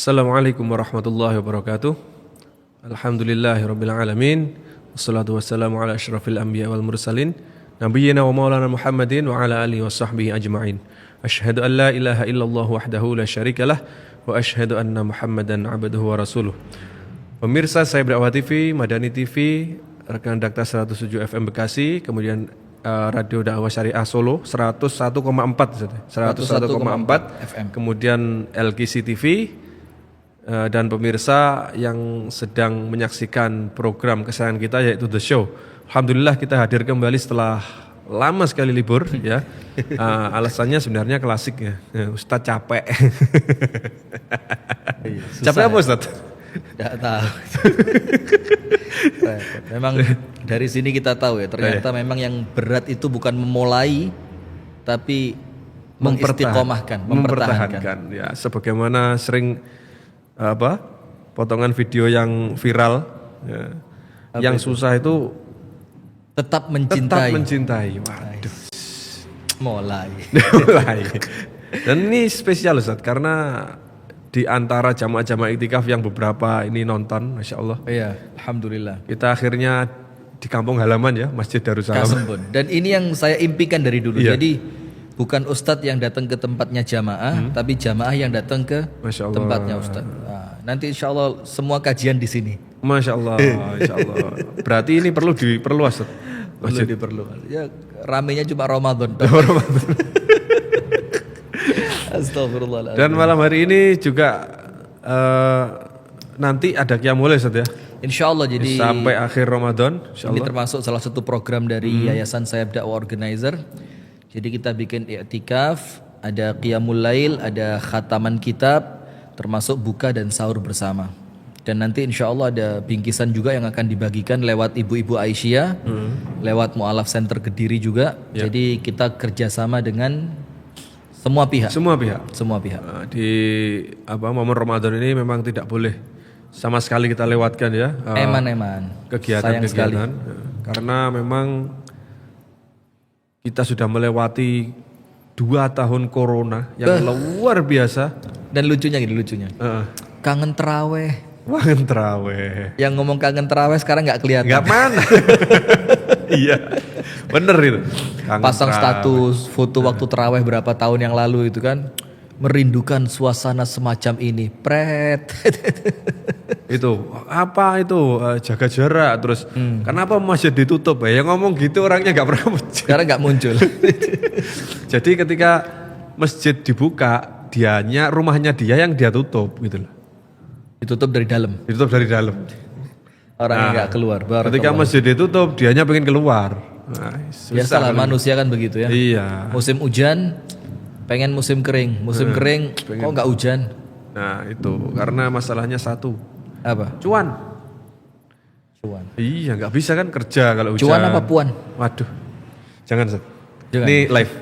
Assalamualaikum warahmatullahi wabarakatuh. Alhamdulillahirabbil alamin. Wassalatu wassalamu ala asyrafil anbiya wal mursalin nabiyyina wa maulana Muhammadin wa ala alihi washabbihi ajma'in. Asyhadu an la ilaha illallah wahdahu la syarikalah wa asyhadu anna Muhammadan abduhu wa rasuluh. Pemirsa Sayyib Dakwah TV, Madani TV, rekan Dakta 107 FM Bekasi, kemudian Radio Dakwah Syariah Solo 101,4 FM. Kemudian LKC TV, dan pemirsa yang sedang menyaksikan program kesayangan kita yaitu The Show. Alhamdulillah kita hadir kembali setelah lama sekali libur ya. Alasannya sebenarnya klasik ya. Ustadz capek. Capek apa Ustadz? Tidak tahu. Memang dari sini kita tahu ya, ternyata memang yang berat itu bukan memulai tapi mempertahankan. Ya, sebagaimana sering potongan video yang viral ya. Yang itu? Susah itu tetap mencintai. Waduh. Mulai. Dan ini spesial Ustaz karena di antara jamaah-jamaah iktikaf yang beberapa ini nonton, Masya Allah. Iya, Alhamdulillah. Kita akhirnya di kampung halaman ya, Masjid Darussalam. Kasembun. Dan ini yang saya impikan dari dulu. Iya. Jadi bukan Ustadz yang datang ke tempatnya jamaah, tapi jamaah yang datang ke tempatnya Ustadz. Nah, nanti insya Allah semua kajian di sini. Masya Allah, Insya Allah. Berarti ini perlu diperluas. Perlu diperluas. Ya ramenya cuma Ramadan. Astagfirullahaladzim. Dan malam hari ini juga nanti ada qiyamul lail Ustaz ya. Insya Allah jadi sampai akhir Ramadan. Ini termasuk salah satu program dari Yayasan Sayyib Dakwah Organizer. Jadi kita bikin i'tikaf, ada qiyamul lail, ada khataman kitab, termasuk buka dan sahur bersama. Dan nanti insya Allah ada bingkisan juga yang akan dibagikan lewat Ibu-Ibu Aisyah, lewat Mu'alaf Center Kediri juga. Ya. Jadi kita kerjasama dengan semua pihak. Nah, di momen Ramadan ini memang tidak boleh sama sekali kita lewatkan ya. Kegiatan-kegiatan. Karena memang kita sudah melewati 2 tahun corona yang luar biasa. Dan lucunya kangen terawih. Kangen terawih. Yang ngomong kangen terawih sekarang nggak kelihatan. Nggak mana. Iya, bener itu. Pasang status foto waktu terawih berapa tahun yang lalu itu kan. Merindukan suasana semacam ini. Pret. Itu jaga jarak terus. Kenapa masjid ditutup ya? Yang ngomong gitu orangnya nggak pernah muncul. Sekarang nggak muncul. Jadi ketika masjid dibuka, rumahnya dia yang dia tutup gitu loh. Ditutup dari dalam. Orangnya nggak keluar. Ketika masjid ditutup, dianya pengen keluar. Biasalah manusia kan begitu ya. Iya. Musim hujan, pengen musim kering. Musim kering, kok nggak hujan? Nah itu karena masalahnya satu. Apa? Cuan. Iya, nggak bisa kan kerja kalau hujan. Cuan apa puan? Waduh, jangan. Ini live.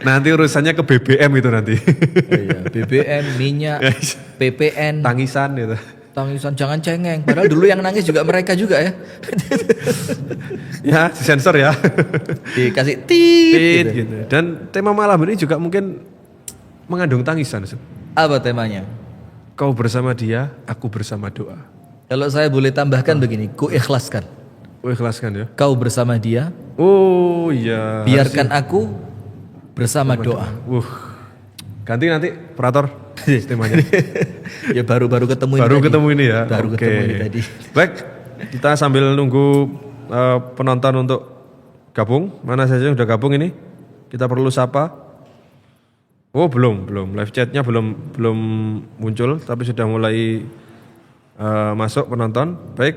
Nanti urusannya ke BBM itu nanti. Iya, BBM, minyak, PPN. Tangisan itu. Tangisan, jangan cengeng. Padahal dulu yang nangis juga mereka juga ya. Ya, disensor ya. Dikasih tit gitu. Dan tema malam ini juga mungkin mengandung tangisan. Apa temanya? Kau bersama dia, aku bersama doa. Kalau saya boleh tambahkan begini, ku ikhlaskan. Ikhlaskan ya. Kau bersama dia. Oh iya. Biarkan aku bersama doa. Ganti nanti operator temanya. Ya baru ketemu ini ya. Ketemu ini tadi. Baik, kita sambil nunggu penonton untuk gabung. Mana saja yang sudah gabung ini? Kita perlu sapa. Oh belum. Live chatnya belum muncul, tapi sudah mulai masuk penonton. Baik,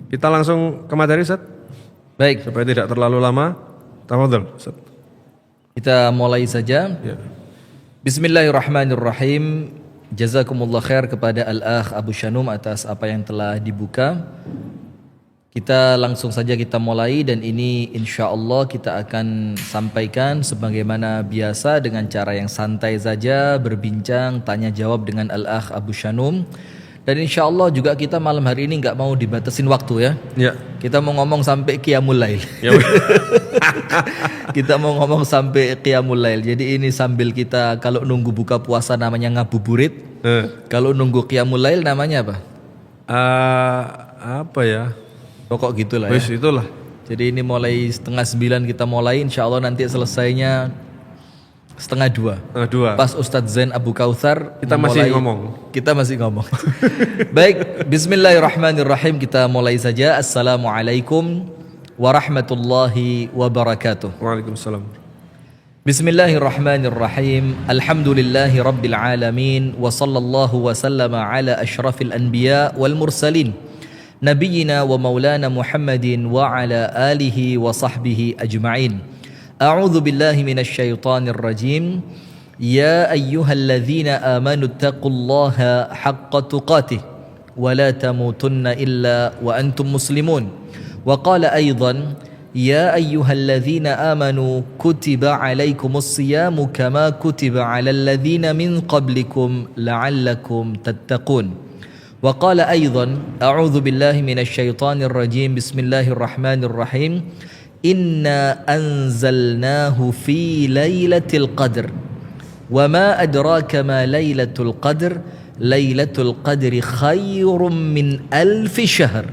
kita langsung ke materi Ustaz. Baik. Supaya tidak terlalu lama. Tafadhol Ustaz. Kita mulai saja. Ya. Bismillahirrahmanirrahim. Jazakumullah khair kepada Al-Akh Abu Shanum atas apa yang telah dibuka. Kita langsung saja kita mulai dan ini insya Allah kita akan sampaikan sebagaimana biasa dengan cara yang santai saja, berbincang, tanya jawab dengan Al-Akh Abu Shanum. Dan insya Allah juga kita malam hari ini nggak mau dibatasin waktu ya. Ya. Kita mau ngomong sampai qiyamul lail. Ya. Kita mau ngomong sampai qiyamul lail. Jadi ini sambil kita kalau nunggu buka puasa namanya ngabuburit. Kalau nunggu qiyamul lail namanya apa? Apa ya? Pokok gitulah ya. Wis itulah. Jadi ini mulai 8:30 kita mulai, insya Allah nanti selesainya 1:30. Pas Ustadz Zain Abu Kautsar kita masih ngomong. Kita masih ngomong. Baik, bismillahirrahmanirrahim, kita mulai saja. Assalamualaikum warahmatullahi wabarakatuh. Waalaikumsalam. Bismillahirrahmanirrahim. Alhamdulillahi rabbil alamin wa sallallahu wa sallama ala asyrafil anbiya wal mursalin. Nabiyyina wa maulana Muhammadin wa ala alihi wa sahbihi ajma'in. A'udzu billahi minasy syaithanir rajim. Ya ayyuhalladzina amanu taqullaha haqqa tuqatih wa la tamutunna illa wa antum muslimun. Wa qala aidan ya ayyuhalladzina amanu kutiba alaikumus siyamu kama kutiba alal ladzina min qablikum la'allakum tattaqun. وقال أيضا أعوذ بالله من الشيطان الرجيم بسم الله الرحمن الرحيم إنا أنزلناه في ليلة القدر وما أدراك ما ليلة القدر ليلة القدر خير من 1000 شهر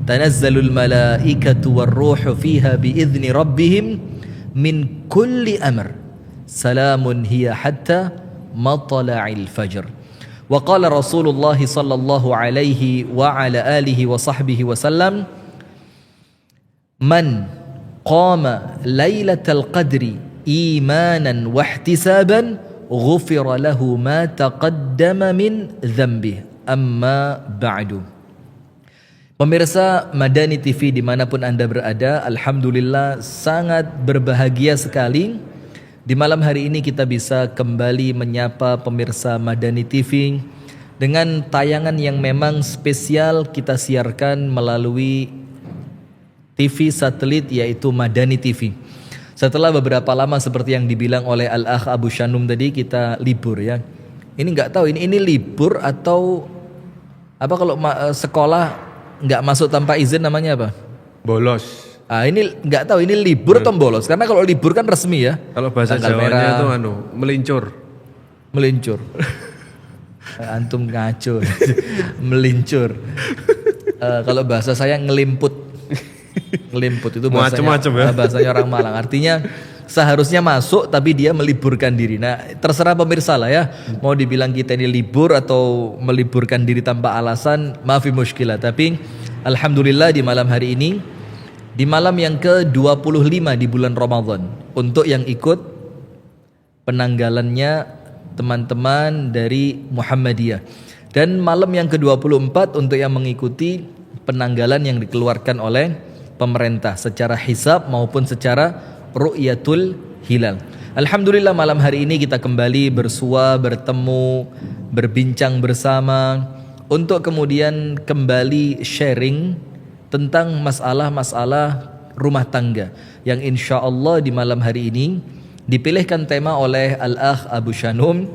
تنزل الملائكة والروح فيها بإذن ربهم من كل أمر سلام هي حتى مطلع الفجر. وقال رسول الله صلى الله عليه وعلى آله وصحبه وسلم من قام ليلة القدر إيمانا واحتسابا غفر له ما تقدم من ذنبه أما بعد. Pemirsa Madani TV dimanapun Anda berada, Alhamdulillah sangat berbahagia sekali di malam hari ini kita bisa kembali menyapa pemirsa Madani TV dengan tayangan yang memang spesial kita siarkan melalui TV satelit yaitu Madani TV. Setelah beberapa lama seperti yang dibilang oleh Al-Akh Abu Shanum tadi kita libur ya. Ini nggak tahu ini libur atau apa kalau sekolah nggak masuk tanpa izin namanya apa? Bolos. Ini nggak tahu ini libur atau bolos karena kalau libur kan resmi ya. Kalau bahasa tanggal Jawanya merah, itu melincur. Melincur. Antum ngaco. Melincur. Kalau bahasa saya ngelimput. Ngelimput itu bahasanya, macam-macam ya. Bahasanya orang Malang. Artinya seharusnya masuk tapi dia meliburkan diri. Nah, terserah pemirsa lah ya. Mau dibilang kita ini libur atau meliburkan diri tanpa alasan, maafi muskilah. Tapi alhamdulillah di malam hari ini, di malam yang ke-25 di bulan Ramadan, untuk yang ikut penanggalannya teman-teman dari Muhammadiyah, dan malam yang ke-24 untuk yang mengikuti penanggalan yang dikeluarkan oleh pemerintah secara hisab maupun secara ru'yatul hilal. Alhamdulillah malam hari ini kita kembali bersua, bertemu, berbincang bersama untuk kemudian kembali sharing tentang masalah-masalah rumah tangga yang insya Allah di malam hari ini dipilihkan tema oleh Al-Akh Abu Shanum,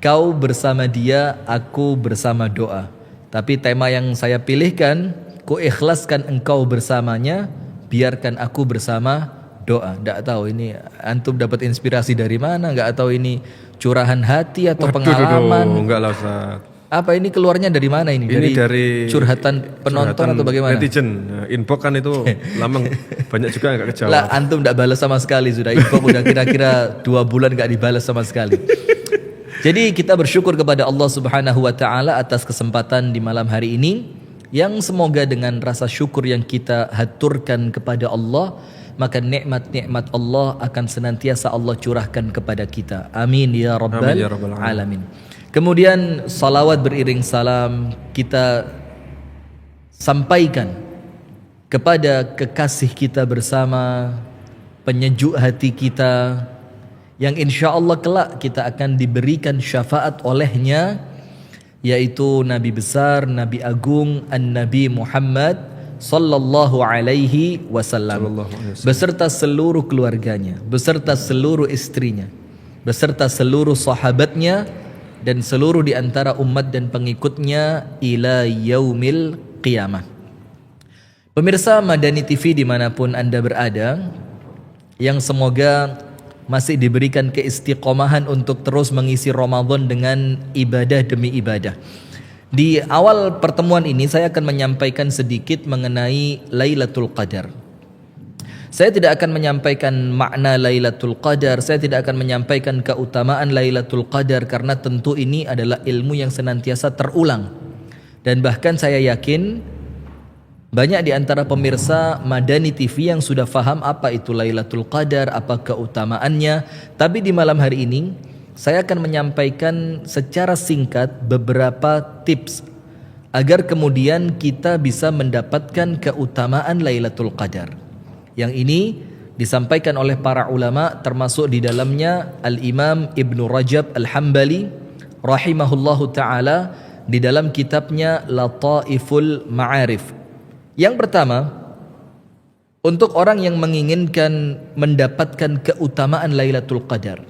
kau bersama dia, aku bersama doa. Tapi tema yang saya pilihkan, ku ikhlaskan engkau bersamanya, biarkan aku bersama doa. Nggak tahu ini antum dapat inspirasi dari mana, nggak tahu ini curahan hati atau pengalaman. Enggak lah Ustaz. Apa ini keluarnya dari mana ini? Ini dari curhatan penonton curhatan atau bagaimana? Netizen. Inbox kan itu lama banyak juga enggak kejawab. Lah antum enggak balas sama sekali sudah. Inbox udah kira-kira 2 bulan enggak dibalas sama sekali. Jadi kita bersyukur kepada Allah Subhanahu wa taala atas kesempatan di malam hari ini yang semoga dengan rasa syukur yang kita haturkan kepada Allah, maka nikmat-nikmat Allah akan senantiasa Allah curahkan kepada kita. Amin ya rabbal alamin. Kemudian salawat beriring salam kita sampaikan kepada kekasih kita bersama, penyejuk hati kita, yang insya Allah kelak kita akan diberikan syafaat olehnya, yaitu Nabi besar, Nabi agung, An-Nabi Muhammad sallallahu alaihi wasallam beserta seluruh keluarganya, beserta seluruh istrinya, beserta seluruh sahabatnya, dan seluruh di antara umat dan pengikutnya ila yaumil qiyamah. Pemirsa Madani TV dimanapun Anda berada, yang semoga masih diberikan keistiqomahan untuk terus mengisi Ramadan dengan ibadah demi ibadah. Di awal pertemuan ini saya akan menyampaikan sedikit mengenai Lailatul Qadar. Saya tidak akan menyampaikan makna Lailatul Qadar, saya tidak akan menyampaikan keutamaan Lailatul Qadar karena tentu ini adalah ilmu yang senantiasa terulang. Dan bahkan saya yakin banyak di antara pemirsa Madani TV yang sudah faham apa itu Lailatul Qadar, apa keutamaannya. Tapi di malam hari ini saya akan menyampaikan secara singkat beberapa tips agar kemudian kita bisa mendapatkan keutamaan Lailatul Qadar. Yang ini disampaikan oleh para ulama, termasuk di dalamnya Al-Imam Ibnu Rajab Al-Hambali rahimahullahu ta'ala di dalam kitabnya Lataiful Ma'arif. Yang pertama, untuk orang yang menginginkan mendapatkan keutamaan Lailatul Qadar,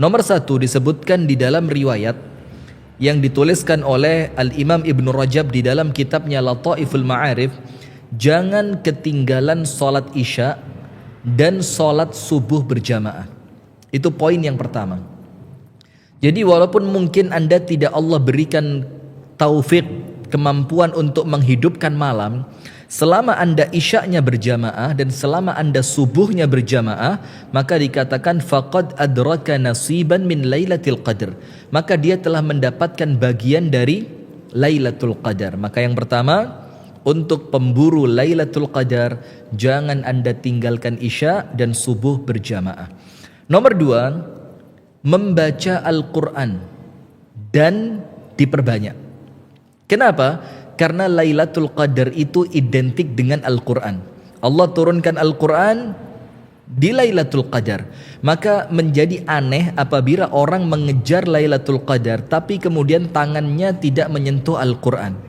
nomor satu disebutkan di dalam riwayat yang dituliskan oleh Al-Imam Ibnu Rajab di dalam kitabnya Lataiful Ma'arif, jangan ketinggalan sholat isya dan sholat subuh berjamaah. Itu poin yang pertama. Jadi walaupun mungkin Anda tidak Allah berikan taufik, kemampuan untuk menghidupkan malam, selama Anda isya'nya berjamaah dan selama Anda subuhnya berjamaah, maka dikatakan faqad adraka nasiban min lailatul qadar, maka dia telah mendapatkan bagian dari Lailatul Qadar. Maka yang pertama, untuk pemburu Lailatul Qadar, jangan Anda tinggalkan isya dan subuh berjamaah. Nomor dua, membaca Al-Quran dan diperbanyak. Kenapa? Karena Lailatul Qadar itu identik dengan Al-Quran. Allah turunkan Al-Quran di Lailatul Qadar. Maka menjadi aneh apabila orang mengejar Lailatul Qadar tapi kemudian tangannya tidak menyentuh Al-Quran,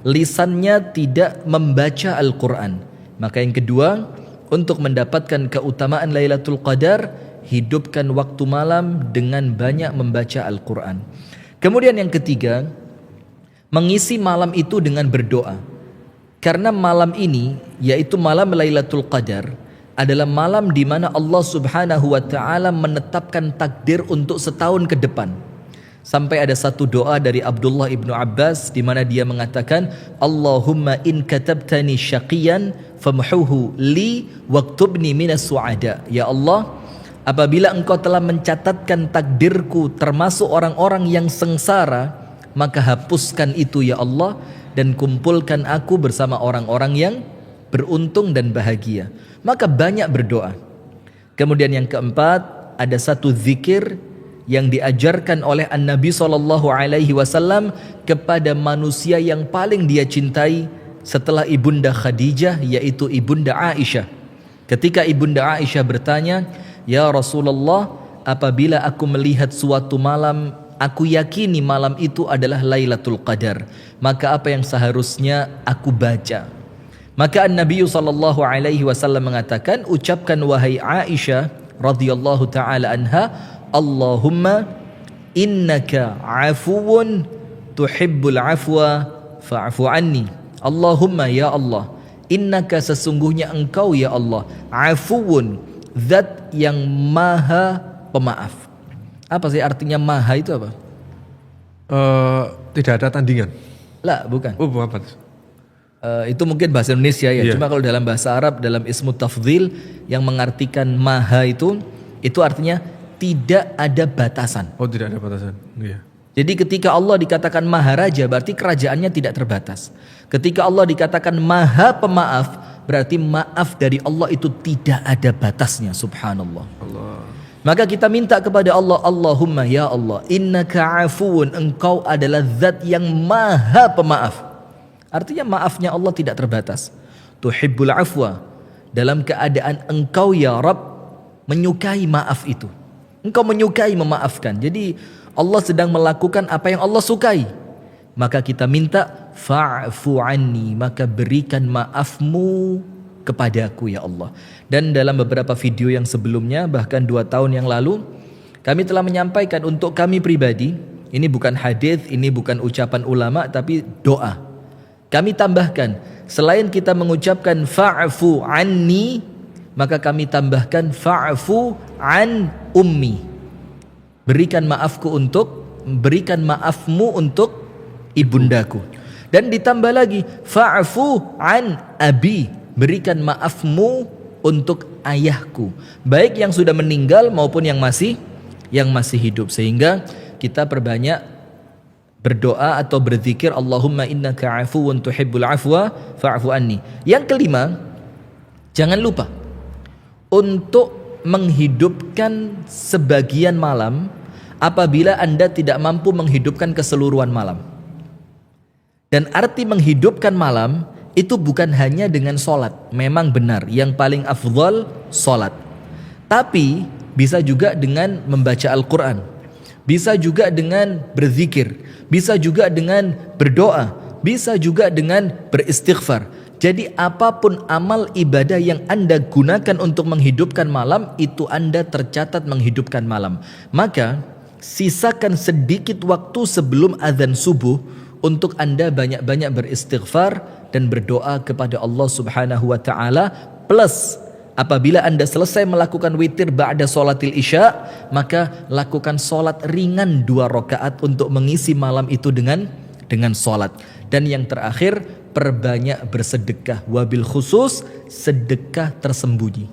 lisannya tidak membaca Al-Quran. Maka yang kedua, untuk mendapatkan keutamaan Lailatul Qadar, hidupkan waktu malam dengan banyak membaca Al-Quran. Kemudian yang ketiga, mengisi malam itu dengan berdoa. Karena malam ini, yaitu malam Lailatul Qadar, adalah malam di mana Allah Subhanahu wa taala menetapkan takdir untuk setahun ke depan. Sampai ada satu doa dari Abdullah ibnu Abbas di mana dia mengatakan, Allahumma in katabtani syaqiyan famhuhu li waktubni minas su'ada. Ya Allah, apabila engkau telah mencatatkan takdirku termasuk orang-orang yang sengsara, maka hapuskan itu ya Allah, dan kumpulkan aku bersama orang-orang yang beruntung dan bahagia. Maka banyak berdoa. Kemudian yang keempat, ada satu zikir yang diajarkan oleh An-Nabi SAW kepada manusia yang paling dia cintai setelah Ibunda Khadijah, yaitu Ibunda Aisyah. Ketika Ibunda Aisyah bertanya, Ya Rasulullah, apabila aku melihat suatu malam, aku yakini malam itu adalah Lailatul Qadar, maka apa yang seharusnya aku baca? Maka An-Nabi SAW mengatakan, ucapkan wahai Aisyah radhiyallahu ta'ala anha, Allahumma innaka afuwun tuhibbul afwa fa'fu anni. Allahumma ya Allah, innaka sesungguhnya engkau ya Allah, afuwun, zat yang maha pemaaf. Apa sih artinya maha itu apa? Tidak ada tandingan. Lah, bukan. Oh, apa? Itu mungkin bahasa Indonesia ya. Cuma kalau dalam bahasa Arab, dalam ismu tafdhil yang mengartikan maha itu artinya tidak ada batasan. Oh, tidak ada batasan. Iya. Jadi ketika Allah dikatakan maharaja, berarti kerajaannya tidak terbatas. Ketika Allah dikatakan maha pemaaf, berarti maaf dari Allah itu tidak ada batasnya. Subhanallah. Allah. Maka kita minta kepada Allah, Allahumma ya Allah, innaka afuun, engkau adalah zat yang maha pemaaf. Artinya maafnya Allah tidak terbatas. Tuhibbul afwa, dalam keadaan engkau ya Rabb menyukai maaf itu. Engkau menyukai memaafkan. Jadi Allah sedang melakukan apa yang Allah sukai. Maka kita minta fa'fu anni, maka berikan maafmu kepadaku ya Allah. Dan dalam beberapa video yang sebelumnya, bahkan 2 tahun yang lalu, kami telah menyampaikan untuk kami pribadi, Ini bukan hadis, ini bukan ucapan ulama, tapi doa. Kami tambahkan, selain kita mengucapkan fa'fu anni, maka kami tambahkan fa'fu an ummi. Berikan maafmu untuk ibundaku. Dan ditambah lagi, fa'fu an abi. Berikan maafmu untuk ayahku. Baik yang sudah meninggal maupun yang masih hidup. Sehingga kita perbanyak berdoa atau berzikir, Allahumma innaka afuwun tuhibbul afwa fa'fu anni. Yang kelima, jangan lupa untuk menghidupkan sebagian malam apabila Anda tidak mampu menghidupkan keseluruhan malam. Dan arti menghidupkan malam itu bukan hanya dengan sholat. Memang benar, yang paling afdal sholat. Tapi bisa juga dengan membaca Al-Quran, bisa juga dengan berzikir, bisa juga dengan berdoa, bisa juga dengan beristighfar. Jadi apapun amal ibadah yang Anda gunakan untuk menghidupkan malam, itu Anda tercatat menghidupkan malam. Maka sisakan sedikit waktu sebelum azan subuh untuk Anda banyak-banyak beristighfar dan berdoa kepada Allah Subhanahu wa taala. Plus apabila Anda selesai melakukan witir ba'da sholatil isya, maka lakukan sholat ringan 2 rakaat untuk mengisi malam itu dengan sholat. Dan yang terakhir, perbanyak bersedekah, wabil khusus sedekah tersembunyi.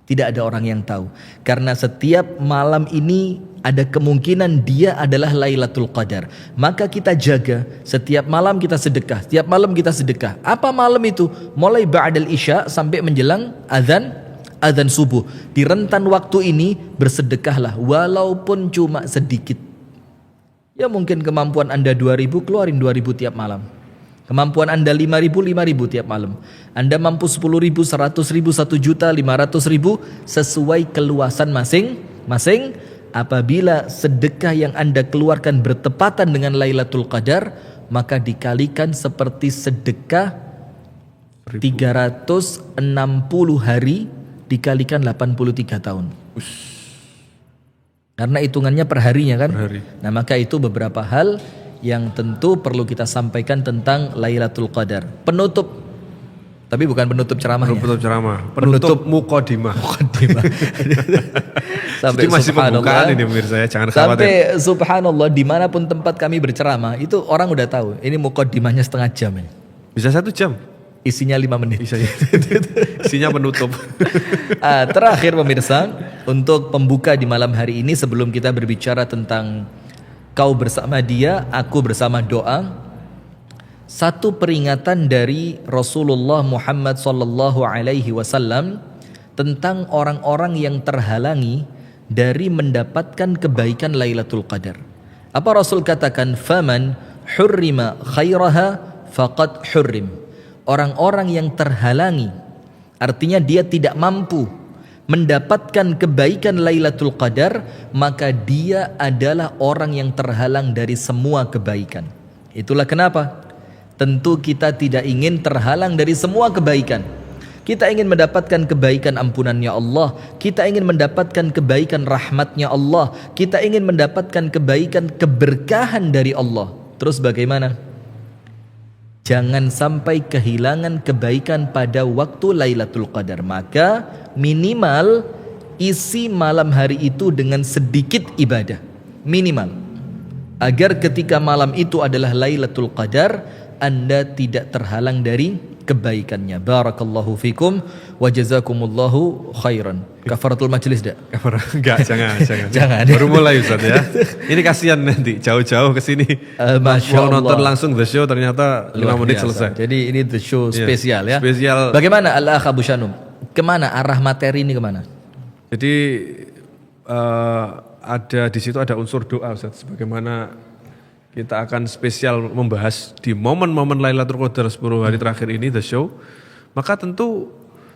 Tidak ada orang yang tahu, karena setiap malam ini ada kemungkinan dia adalah Lailatul Qadar. Maka kita jaga, setiap malam kita sedekah, setiap malam kita sedekah. Apa malam itu? Mulai ba'dal isya sampai menjelang azan subuh. Di rentan waktu ini bersedekahlah, walaupun cuma sedikit. Ya mungkin kemampuan Anda 2.000, keluarin 2.000 tiap malam. Kemampuan Anda 5.000 tiap malam. Anda mampu 10.000, 100.000, 1.500.000 sesuai keluasan masing-masing. Apabila sedekah yang Anda keluarkan bertepatan dengan Lailatul Qadar, maka dikalikan seperti sedekah 360 hari dikalikan 83 tahun. Karena hitungannya per harinya kan. Per hari. Nah, maka itu beberapa hal yang tentu perlu kita sampaikan tentang Lailatul Qadar. Penutup, tapi bukan penutup ceramahnya. Penutup muqaddimah. Sampai masih pembukaan ini pemirsa ya, jangan khawatir. Sampai subhanallah, dimanapun tempat kami berceramah itu orang udah tahu ini muqaddimahnya setengah jam ini. Bisa 1 jam. Isinya 5 menit. Isinya penutup. Terakhir pemirsa, untuk pembuka di malam hari ini sebelum kita berbicara tentang kau bersama dia, aku bersama doa. Satu peringatan dari Rasulullah Muhammad sallallahu alaihi wasallam tentang orang-orang yang terhalangi dari mendapatkan kebaikan Lailatul Qadar. Apa Rasul katakan? Faman hurrima khairaha faqad hurrim. Orang-orang yang terhalangi, artinya dia tidak mampu mendapatkan kebaikan Lailatul Qadar, maka dia adalah orang yang terhalang dari semua kebaikan. Itulah kenapa tentu kita tidak ingin terhalang dari semua kebaikan. Kita ingin mendapatkan kebaikan ampunannya Allah, kita ingin mendapatkan kebaikan rahmatnya Allah, kita ingin mendapatkan kebaikan keberkahan dari Allah. Terus bagaimana? Jangan sampai kehilangan kebaikan pada waktu Lailatul Qadar. Maka minimal isi malam hari itu dengan sedikit ibadah. Minimal. Agar ketika malam itu adalah Lailatul Qadar, Anda tidak terhalang dari kebaikannya. Barakallahu fikum wa jazakumullahu khairan. Kafaratul majlis dak? Enggak, jangan. Jangan. Baru mulai Ustaz ya. Ini kasihan nanti jauh-jauh ke sini. Mau nonton langsung the show ternyata 5 menit selesai. Jadi ini the show spesial ya. Spesial. Bagaimana Al-Akh Abu Shanum? Kemana arah materi ini kemana? Jadi ada di situ ada unsur doa Ustaz. Sebagaimana kita akan spesial membahas di momen-momen Lailatul Qadar 10 hari terakhir ini the show. Maka tentu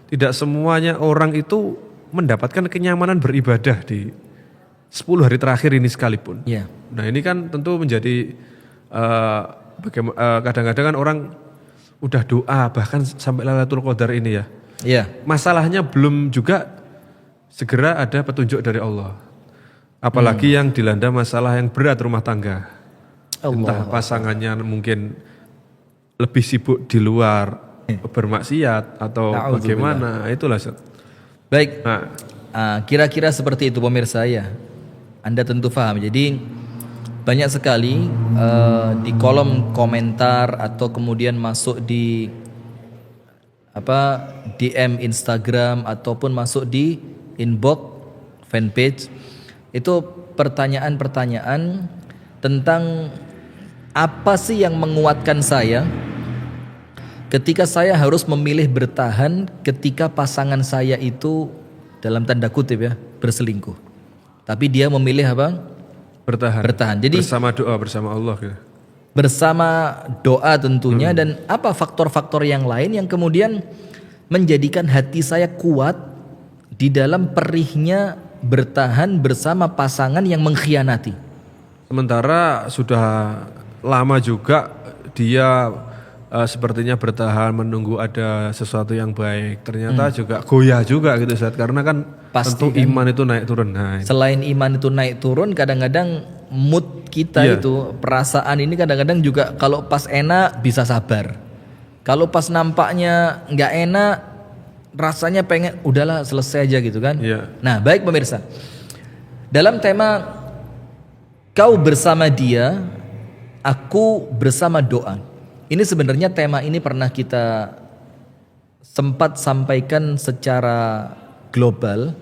tidak semuanya orang itu mendapatkan kenyamanan beribadah di 10 hari terakhir ini sekalipun. Yeah. Nah ini kan tentu menjadi kadang-kadang kan orang udah doa bahkan sampai Lailatul Qadar ini ya. Yeah. Masalahnya belum juga segera ada petunjuk dari Allah. Apalagi yang dilanda masalah yang berat rumah tangga. Entah pasangannya mungkin lebih sibuk di luar bermaksiat atau bagaimana, itulah Ustaz. Baik. Nah, Kira-kira seperti itu pemirsa ya. Anda tentu paham. Jadi banyak sekali di kolom komentar atau kemudian masuk di DM Instagram ataupun masuk di inbox fanpage itu pertanyaan-pertanyaan tentang apa sih yang menguatkan saya ketika saya harus memilih bertahan ketika pasangan saya itu dalam tanda kutip ya berselingkuh. Tapi dia memilih apa? Bertahan. Jadi bersama doa bersama Allah ya. Bersama doa tentunya dan apa faktor-faktor yang lain yang kemudian menjadikan hati saya kuat di dalam perihnya bertahan bersama pasangan yang mengkhianati. Sementara sudah lama juga dia sepertinya bertahan menunggu ada sesuatu yang baik. Ternyata juga goyah juga gitu Ustaz. Karena kan Pasti tentu kan. iman itu naik turun. Nah, Selain iman itu naik turun, kadang-kadang mood kita itu, perasaan ini kadang-kadang juga kalau pas enak bisa sabar. Kalau pas nampaknya nggak enak, rasanya pengen udahlah selesai aja gitu kan. Iya. Nah, baik pemirsa. Dalam tema kau bersama dia, aku bersama doa. Ini sebenarnya tema ini pernah kita sempat sampaikan secara global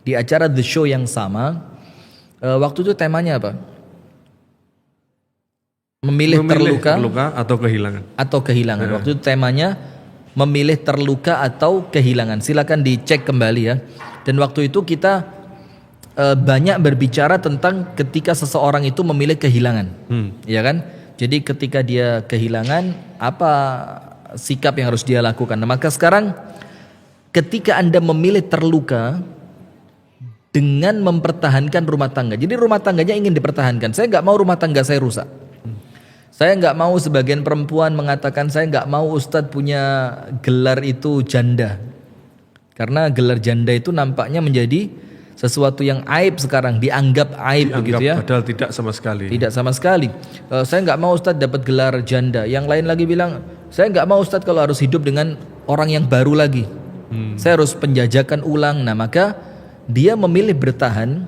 di acara The Show yang sama. Waktu itu temanya apa? Memilih terluka atau kehilangan. Waktu itu temanya memilih terluka atau kehilangan. Silakan dicek kembali ya. Dan waktu itu kita banyak berbicara tentang ketika seseorang itu memilih kehilangan, ya kan? Jadi ketika dia kehilangan, apa sikap yang harus dia lakukan? Nah, maka sekarang ketika Anda memilih terluka dengan mempertahankan rumah tangga. Jadi rumah tangganya ingin dipertahankan. Saya nggak mau rumah tangga saya rusak. Saya nggak mau sebagian perempuan mengatakan saya nggak mau Ustadz punya gelar itu janda. Karena gelar janda itu nampaknya menjadi sesuatu yang aib sekarang, dianggap aib begitu ya. Padahal tidak sama sekali. Tidak sama sekali. Saya nggak mau Ustadz dapat gelar janda. Yang lain lagi bilang, saya nggak mau Ustadz kalau harus hidup dengan orang yang baru lagi. Saya harus penjajakan ulang. Nah, maka dia memilih bertahan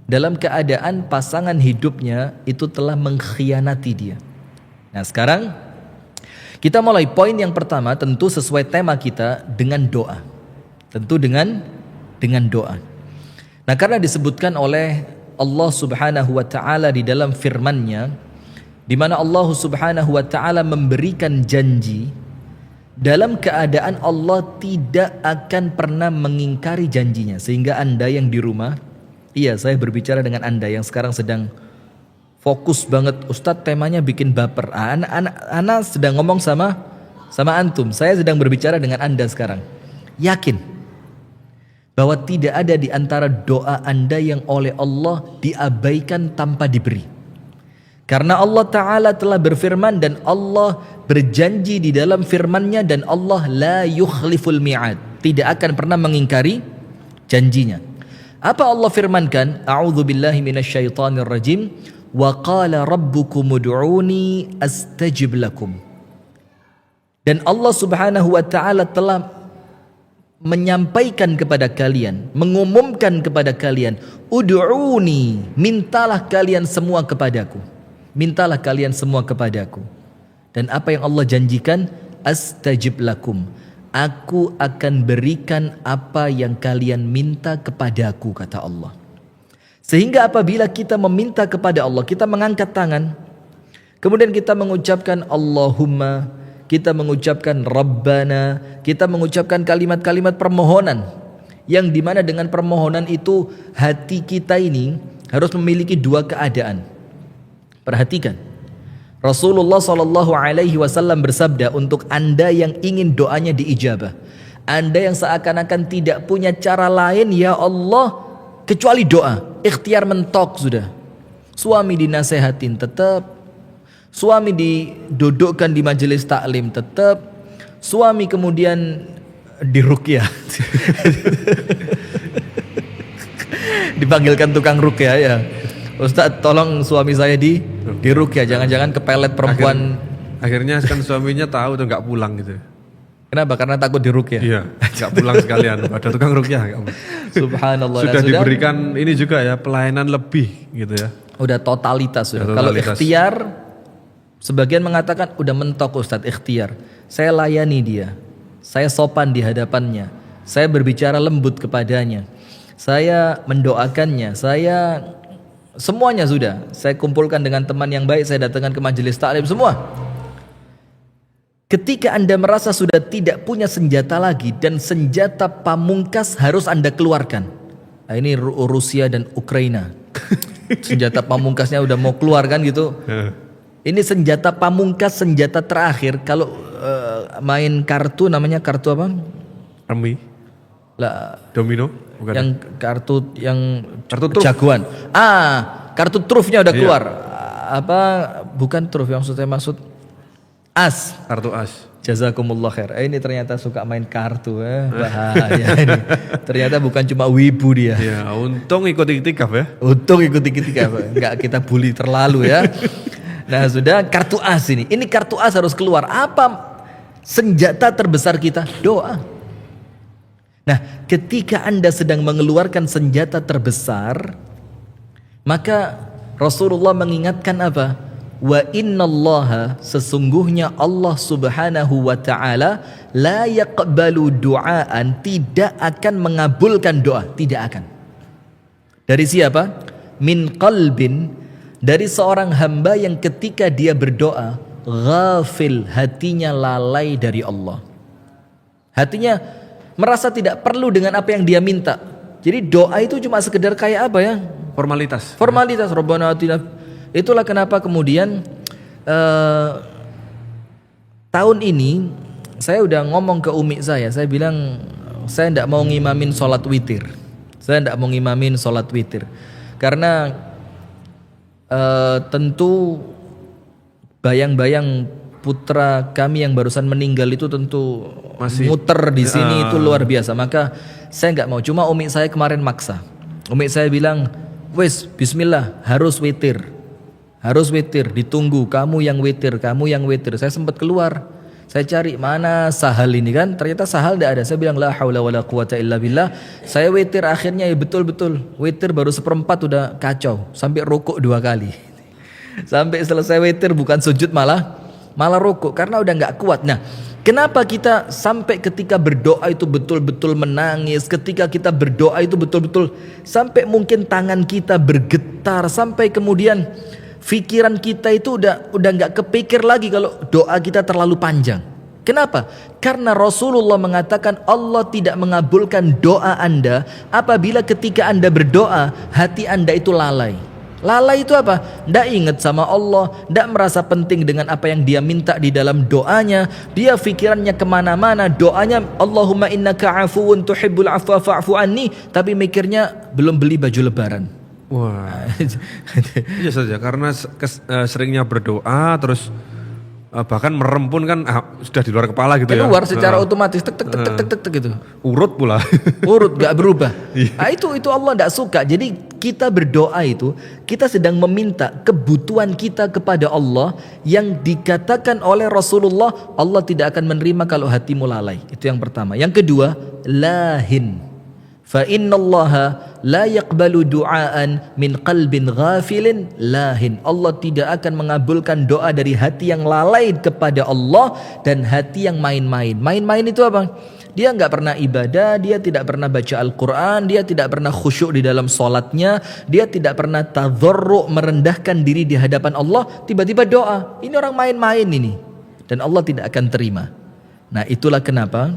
dalam keadaan pasangan hidupnya itu telah mengkhianati dia. Nah, sekarang kita mulai poin yang pertama, tentu sesuai tema kita, dengan doa. Tentu dengan doa. Nah, karena disebutkan oleh Allah Subhanahu wa taala di dalam firman-Nya, di mana Allah Subhanahu wa taala memberikan janji dalam keadaan Allah tidak akan pernah mengingkari janjinya. Sehingga Anda yang di rumah, iya saya berbicara dengan Anda yang sekarang sedang fokus banget, Ustadz temanya bikin baper. Ana sedang ngomong sama antum. Saya sedang berbicara dengan Anda sekarang. Yakin bahwa tidak ada di antara doa Anda yang oleh Allah diabaikan tanpa diberi. Karena Allah Ta'ala telah berfirman dan Allah berjanji di dalam firman-Nya, dan Allah la yukhliful mi'ad, tidak akan pernah mengingkari janjinya. Apa Allah firmankan? A'udzu billahi minasyaitonir rajim. Wa qala rabbukum ud'uni astajib lakum. Dan Allah Subhanahu wa taala telah menyampaikan kepada kalian, mengumumkan kepada kalian, ud'uni, mintalah kalian semua kepadaku. Mintalah kalian semua kepadaku. Dan apa yang Allah janjikan? Astajib lakum. Aku akan berikan apa yang kalian minta kepadaku, kata Allah. Sehingga apabila kita meminta kepada Allah, kita mengangkat tangan, kemudian kita mengucapkan Allahumma, kita mengucapkan Rabbana, kita mengucapkan kalimat-kalimat permohonan, yang dimana dengan permohonan itu hati kita ini harus memiliki dua keadaan. Perhatikan, Rasulullah SAW bersabda untuk Anda yang ingin doanya diijabah, Anda yang seakan-akan tidak punya cara lain ya Allah kecuali doa, ikhtiar mentok sudah. Suami dinasehatin tetap, suami didudukkan di majelis taklim tetap, suami kemudian diruqyah. Dipanggilkan tukang ruqyah ya. Ustaz tolong suami saya Diruqyah, jangan-jangan kepelet perempuan. Akhirnya kan suaminya tahu tuh nggak pulang gitu. Kenapa? Karena takut diruqyah. Iya, nggak pulang sekalian. Ada tukang ruqyah. Subhanallah. Sudah Nah, diberikan ini juga ya, pelayanan lebih gitu ya. Udah totalitas sudah. Udah Kalau totalitas. ikhtiar, sebagian mengatakan udah mentok Ustadz ikhtiar. Saya layani dia, saya sopan di hadapannya, saya berbicara lembut kepadanya, saya mendoakannya, saya semuanya sudah. Saya kumpulkan dengan teman yang baik, saya datangkan ke majelis taklim semua. Ketika Anda merasa sudah tidak punya senjata lagi dan senjata pamungkas harus Anda keluarkan. Nah, ini Rusia dan Ukraina. Senjata pamungkasnya udah mau keluar kan gitu. Ini senjata pamungkas, senjata terakhir. Kalau main kartu, namanya kartu apa? Remi, Lah, domino, bukan? yang kartu yang Kartu truf. jagoan. Kartu trufnya udah Iya. keluar. Apa? Bukan truf yang saya maksud. As. Kartu as. Jazakumullah khair. Ini ternyata suka main kartu, bahaya ini. Ternyata bukan cuma wibu dia. Ya, untung ikut iktikaf ya. Untung ikut-ikut enggak kita bully terlalu ya. Nah, sudah kartu as ini. Ini kartu as harus keluar. Apa senjata terbesar kita? Doa. Nah, ketika Anda sedang mengeluarkan senjata terbesar, maka Rasulullah mengingatkan apa? Wa innallaha, sesungguhnya Allah subhanahu wa ta'ala la yaqbalu du'aan, tidak akan mengabulkan doa, tidak akan. Dari siapa? Min qalbin, dari seorang hamba yang ketika dia berdoa ghafil, hatinya lalai dari Allah, hatinya merasa tidak perlu dengan apa yang dia minta. Jadi doa itu cuma sekedar kayak apa ya? Formalitas. Rabbana atina. Itulah kenapa kemudian tahun ini saya udah ngomong ke umi saya bilang saya tidak mau ngimamin sholat witir. Karena tentu bayang-bayang putra kami yang barusan meninggal itu tentu Masih muter di sini itu luar biasa. Maka saya nggak mau. Cuma umi saya kemarin maksa. Umi saya bilang, wes bismillah harus witir. Ditunggu kamu yang witir. Saya sempat keluar, saya cari mana sahal ini kan, ternyata sahal tidak ada. Saya bilang la haula wala quwata illa billah. Saya witir akhirnya ya betul-betul witir baru seperempat udah kacau, sampai rukuk 2 kali. Sampai selesai witir bukan sujud malah rukuk karena udah nggak kuat. Nah, kenapa kita sampai ketika berdoa itu betul-betul menangis, ketika kita berdoa itu betul-betul sampai mungkin tangan kita bergetar, sampai kemudian pikiran kita itu udah nggak kepikir lagi kalau doa kita terlalu panjang. Kenapa? Karena Rasulullah mengatakan Allah tidak mengabulkan doa Anda apabila ketika Anda berdoa hati Anda itu lalai. Lalai itu apa? Tidak ingat sama Allah, tidak merasa penting dengan apa yang dia minta di dalam doanya. Dia pikirannya kemana-mana. Doanya Allahumma innaka afuwun tuhibbul afwa fa'fu anni, tapi mikirnya belum beli baju lebaran. Wah. Iya saja, karena seringnya berdoa terus bahkan merem pun kan sudah di luar kepala gitu ya. Keluar secara otomatis tek gitu. Urut pula. Urut gak berubah. Nah, itu Allah tidak suka. Jadi kita berdoa itu kita sedang meminta kebutuhan kita kepada Allah yang dikatakan oleh Rasulullah Allah tidak akan menerima kalau hatimu lalai. Itu yang pertama. Yang kedua, lahin. Fa innallaha la yaqbalu du'aan min qalbin ghafilin lahin. Allah tidak akan mengabulkan doa dari hati yang lalai kepada Allah dan hati yang main-main. Main-main itu apa? Dia nggak pernah ibadah, dia tidak pernah baca Al-Quran, dia tidak pernah khusyuk di dalam sholatnya, dia tidak pernah tadharru, merendahkan diri di hadapan Allah. Tiba-tiba doa, ini orang main-main ini, dan Allah tidak akan terima. Nah, itulah kenapa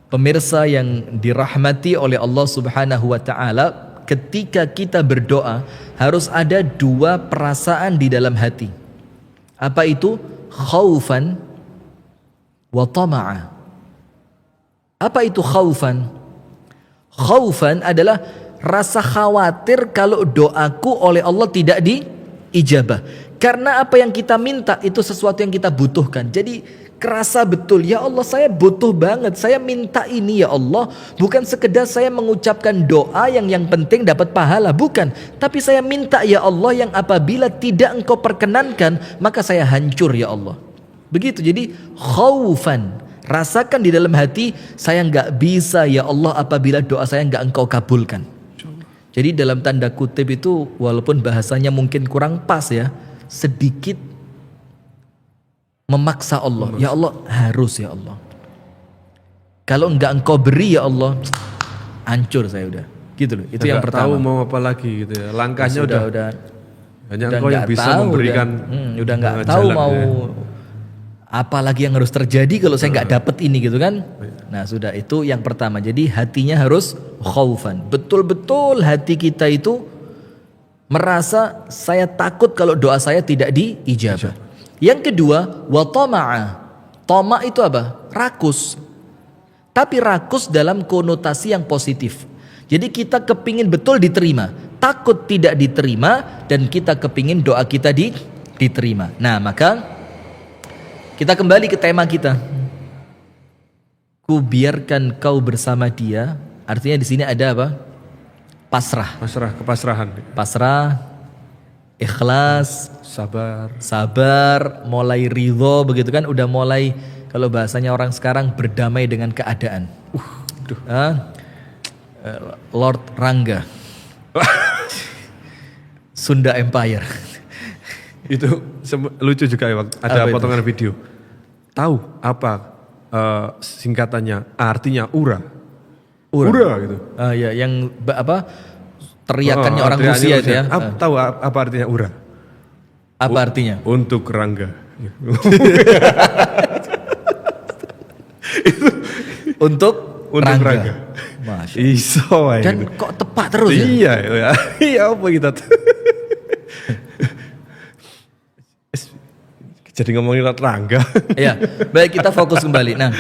pemirsa yang dirahmati oleh Allah Subhanahu wa taala, ketika kita berdoa harus ada 2 perasaan di dalam hati. Apa itu? Khaufan wa tama'a. Apa itu khaufan? Khaufan adalah rasa khawatir kalau doaku oleh Allah tidak diijabah. Karena apa yang kita minta itu sesuatu yang kita butuhkan. Jadi kerasa betul, ya Allah saya butuh banget, saya minta ini ya Allah. Bukan sekedar saya mengucapkan doa yang penting dapat pahala, bukan. Tapi saya minta ya Allah yang apabila tidak Engkau perkenankan, maka saya hancur ya Allah. Begitu, jadi khaufan. Rasakan di dalam hati, saya nggak bisa ya Allah apabila doa saya nggak Engkau kabulkan. Jadi dalam tanda kutip itu, walaupun bahasanya mungkin kurang pas ya, sedikit memaksa Allah. Ya Allah, harus ya Allah. Kalau enggak Engkau beri ya Allah, hancur saya udah. Gitu loh. Itu yang pertama. Tahu mau apa lagi gitu ya. Langkahnya udah hanya udah Engkau yang bisa tahu, memberikan. Udah enggak tahu mau apa lagi yang harus terjadi kalau saya enggak dapat ini gitu kan. Nah, sudah, itu yang pertama. Jadi hatinya harus khaufan. Betul-betul hati kita itu merasa saya takut kalau doa saya tidak diijabah. Yang kedua, wa tama'a. Tama itu apa? Rakus. Tapi rakus dalam konotasi yang positif. Jadi kita kepingin betul diterima, takut tidak diterima, dan kita kepingin doa kita diterima. Nah, maka kita kembali ke tema kita. Ku biarkan kau bersama dia. Artinya di sini ada apa? Pasrah. Kepasrahan. Pasrah, ikhlas, sabar, mulai ridho, begitu kan, udah mulai, kalau bahasanya orang sekarang, berdamai dengan keadaan. Lord Rangga, Sunda Empire. Itu lucu juga ya, ada potongan video. Tahu apa singkatannya, artinya ura gitu. Ya, yang apa teriakannya orang Rusia itu ya. Tahu apa artinya ura? Apa artinya? Untuk Rangga. Untuk Rangga. Masya Allah. Dan gitu. Kok tepat terus ya? Iya apa kita jadi ngomongin Rangga. Ya, baik, kita fokus kembali. Nah,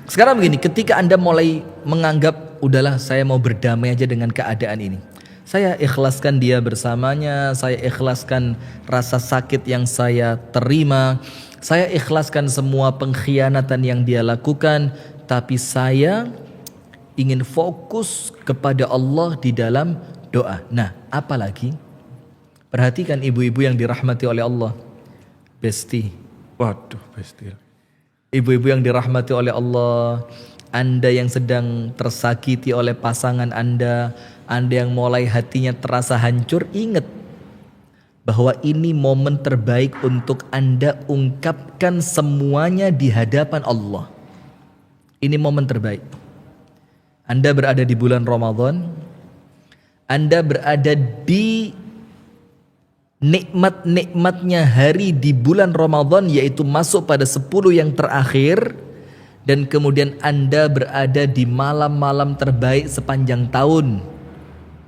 sekarang begini, ketika Anda mulai menganggap, udahlah saya mau berdamai aja dengan keadaan ini. Saya ikhlaskan dia bersamanya, saya ikhlaskan rasa sakit yang saya terima, saya ikhlaskan semua pengkhianatan yang dia lakukan, tapi saya ingin fokus kepada Allah di dalam doa. Nah, apalagi perhatikan ibu-ibu yang dirahmati oleh Allah. Besti. Waduh, besti. Ibu-ibu yang dirahmati oleh Allah, Anda yang sedang tersakiti oleh pasangan Anda yang mulai hatinya terasa hancur, ingat bahwa ini momen terbaik untuk Anda ungkapkan semuanya di hadapan Allah. Ini momen terbaik. Anda berada di bulan Ramadan, Anda berada di nikmat-nikmatnya hari di bulan Ramadan, yaitu masuk pada 10 yang terakhir, dan kemudian Anda berada di malam-malam terbaik sepanjang tahun.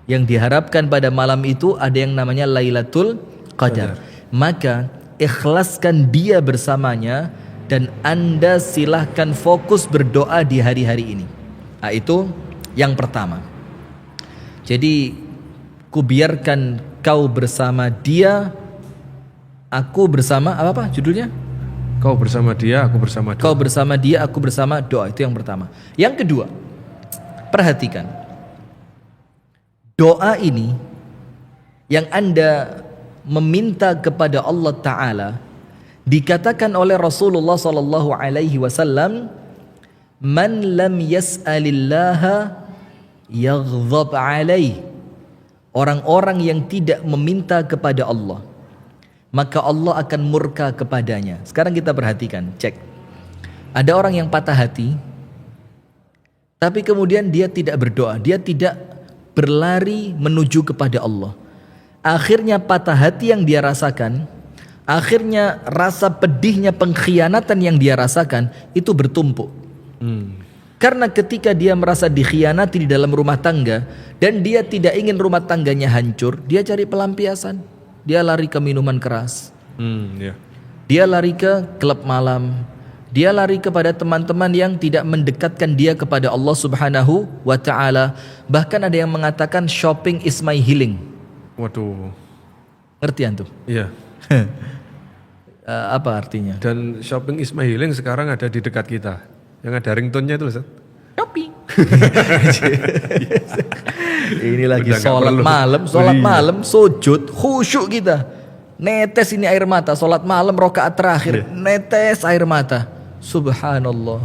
Yang diharapkan pada malam itu ada yang namanya Lailatul Qadar. Maka ikhlaskan dia bersamanya, dan Anda silahkan fokus berdoa di hari-hari ini. Nah, itu yang pertama. Jadi, ku biarkan kau bersama dia, aku bersama apa judulnya? Kau bersama dia, aku bersama doa. Kau bersama dia, aku bersama doa. Itu yang pertama. Yang kedua, perhatikan. Doa ini yang Anda meminta kepada Allah Ta'ala, dikatakan oleh Rasulullah Sallallahu Alaihi Wasallam, man lam yas'alillaha yaghdhab alaih. Orang-orang yang tidak meminta kepada Allah, maka Allah akan murka kepadanya. Sekarang kita perhatikan, cek. Ada orang yang patah hati, tapi kemudian dia tidak berdoa, dia tidak berlari menuju kepada Allah. Akhirnya patah hati yang dia rasakan, akhirnya rasa pedihnya pengkhianatan yang dia rasakan itu bertumpuk. Karena ketika dia merasa dikhianati di dalam rumah tangga, dan dia tidak ingin rumah tangganya hancur, dia cari pelampiasan. Dia lari ke minuman keras, dia lari ke klub malam, dia lari kepada teman-teman yang tidak mendekatkan dia kepada Allah Subhanahu wa Ta'ala. Bahkan ada yang mengatakan shopping is my healing. Waduh. Ngerti antum? Iya. Apa artinya? Dan shopping is my healing sekarang ada di dekat kita. Yang ada ringtone-nya itu Ustaz. Shopee. Ini lagi Udah nggak sholat perlu. malam, sujud, khusyuk kita. Netes ini air mata, sholat malam rakaat terakhir, netes air mata. Subhanallah.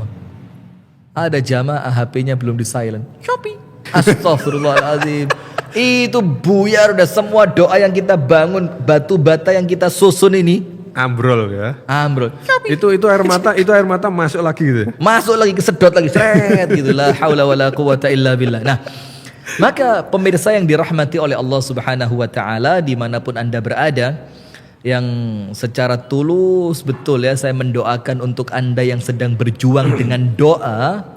Ada jamaah HP-nya belum di silent. Shopee. Astaghfirullahaladzim. Itu buyar udah semua doa yang kita bangun, batu bata yang kita susun ini Ambrol ya. ambrol. Itu air mata masuk lagi gitu ya. Masuk lagi, kesedot lagi, seret gitu. La haula wala quwata illa billah. Nah, maka pemirsa yang dirahmati oleh Allah Subhanahu wa taala dimanapun Anda berada, yang secara tulus betul ya saya mendoakan untuk Anda yang sedang berjuang dengan doa.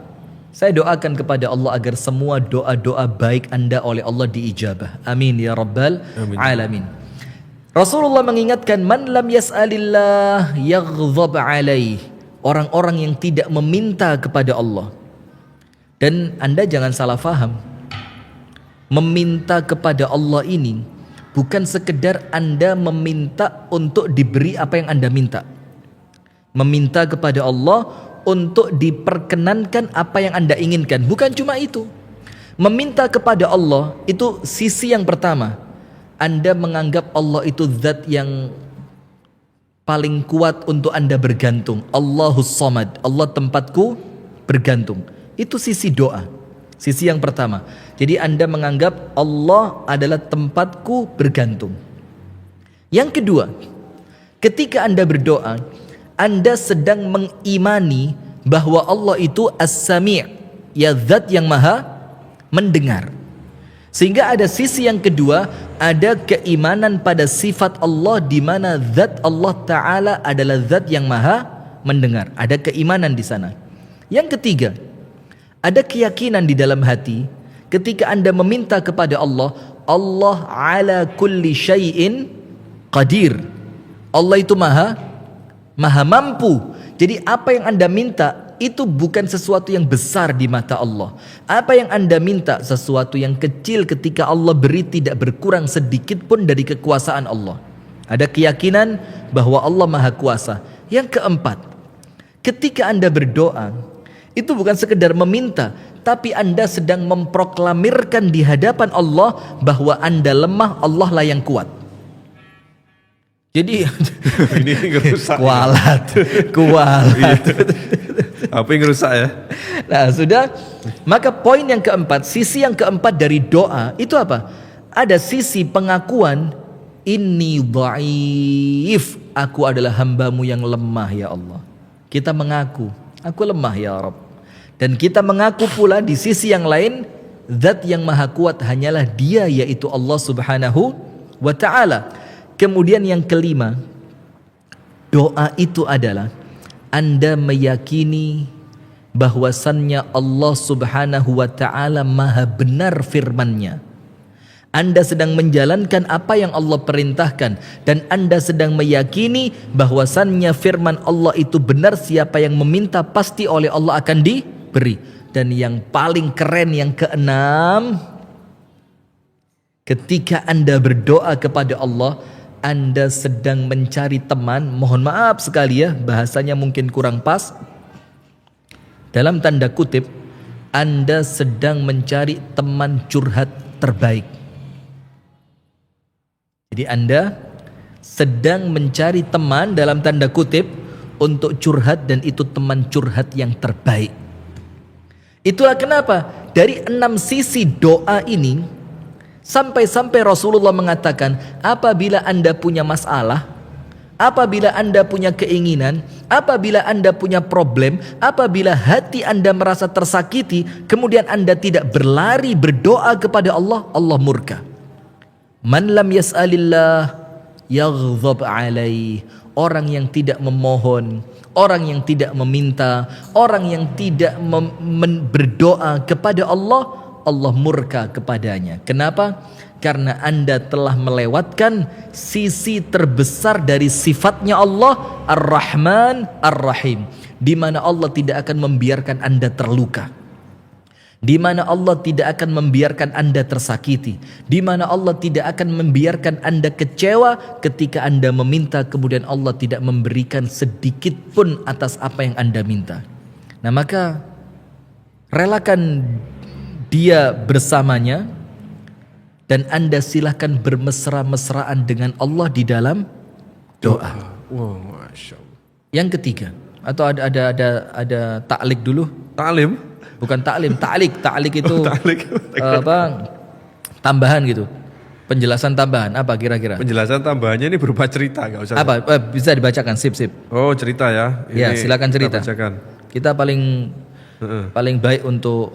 Saya doakan kepada Allah agar semua doa-doa baik Anda oleh Allah diijabah. Amin ya rabbal alamin. Rasulullah mengingatkan, man lam yas'alillah yaghdhab alaih. Orang-orang yang tidak meminta kepada Allah. Dan Anda jangan salah faham. Meminta kepada Allah ini bukan sekedar Anda meminta untuk diberi apa yang Anda minta. Meminta kepada Allah untuk diperkenankan apa yang Anda inginkan. Bukan cuma itu. Meminta kepada Allah itu sisi yang pertama. Anda menganggap Allah itu zat yang paling kuat untuk Anda bergantung. Allahus Samad, Allah tempatku bergantung. Itu sisi doa. Sisi yang pertama. Jadi Anda menganggap Allah adalah tempatku bergantung. Yang kedua, ketika Anda berdoa, Anda sedang mengimani bahwa Allah itu As-Sami', ya zat yang maha mendengar. Sehingga ada sisi yang kedua, ada keimanan pada sifat Allah di mana zat Allah Ta'ala adalah zat yang maha mendengar. Ada keimanan di sana. Yang ketiga, ada keyakinan di dalam hati ketika Anda meminta kepada Allah, Allah ala kulli syai'in qadir. Allah itu maha mampu. Jadi apa yang Anda minta itu bukan sesuatu yang besar di mata Allah. Apa yang Anda minta sesuatu yang kecil ketika Allah beri tidak berkurang sedikit pun dari kekuasaan Allah. Ada keyakinan bahwa Allah maha kuasa. Yang keempat, ketika Anda berdoa itu bukan sekedar meminta, tapi Anda sedang memproklamirkan di hadapan Allah bahwa Anda lemah, Allah lah yang kuat. Jadi Ini ngerusak. kualat. Apa yang ngerusak ya? Nah sudah, maka poin yang keempat, sisi yang keempat dari doa itu apa? Ada sisi pengakuan, inni dhaif, aku adalah hambamu yang lemah ya Allah. Kita mengaku, aku lemah ya Rabb. Dan kita mengaku pula di sisi yang lain, zat yang maha kuat hanyalah Dia, yaitu Allah Subhanahu wa ta'ala. Kemudian yang kelima, doa itu adalah Anda meyakini bahwasannya Allah Subhanahu wa ta'ala maha benar firman-Nya. Anda sedang menjalankan apa yang Allah perintahkan, dan Anda sedang meyakini bahwasannya firman Allah itu benar. Siapa yang meminta pasti oleh Allah akan diberi. Dan yang paling keren yang keenam, ketika Anda berdoa kepada Allah, Anda sedang mencari teman. Mohon maaf sekali ya, bahasanya mungkin kurang pas. Dalam tanda kutip, Anda sedang mencari teman curhat terbaik. Jadi Anda sedang mencari teman dalam tanda kutip untuk curhat, dan itu teman curhat yang terbaik. Itulah kenapa dari 6 sisi doa ini, sampai-sampai Rasulullah mengatakan, apabila Anda punya masalah, apabila Anda punya keinginan, apabila Anda punya problem, apabila hati Anda merasa tersakiti, kemudian Anda tidak berlari berdoa kepada Allah, Allah murka. Man lam yas'alillah yaghdhab alaih. Orang yang tidak memohon, orang yang tidak meminta, orang yang tidak berdoa kepada Allah, Allah murka kepadanya. Kenapa? Karena Anda telah melewatkan sisi terbesar dari sifatnya Allah, Ar-Rahman Ar-Rahim, di mana Allah tidak akan membiarkan Anda terluka. di mana Allah tidak akan membiarkan Anda tersakiti, di mana Allah tidak akan membiarkan Anda kecewa ketika Anda meminta kemudian Allah tidak memberikan sedikit pun atas apa yang Anda minta. Nah, maka relakan dia bersamanya dan Anda silahkan bermesra-mesraan dengan Allah di dalam doa. Wow, Masya Allah. Yang ketiga, atau ada taklik dulu? Ta'lim? Bukan taklim, taklik itu Ta'lik. tambahan gitu. Penjelasan tambahan apa kira-kira? Penjelasan tambahannya ini berupa cerita, nggak usah. Apa? Bisa dibacakan, sip. Oh, cerita ya. Ya, silakan cerita. Kita bacakan. Kita paling baik untuk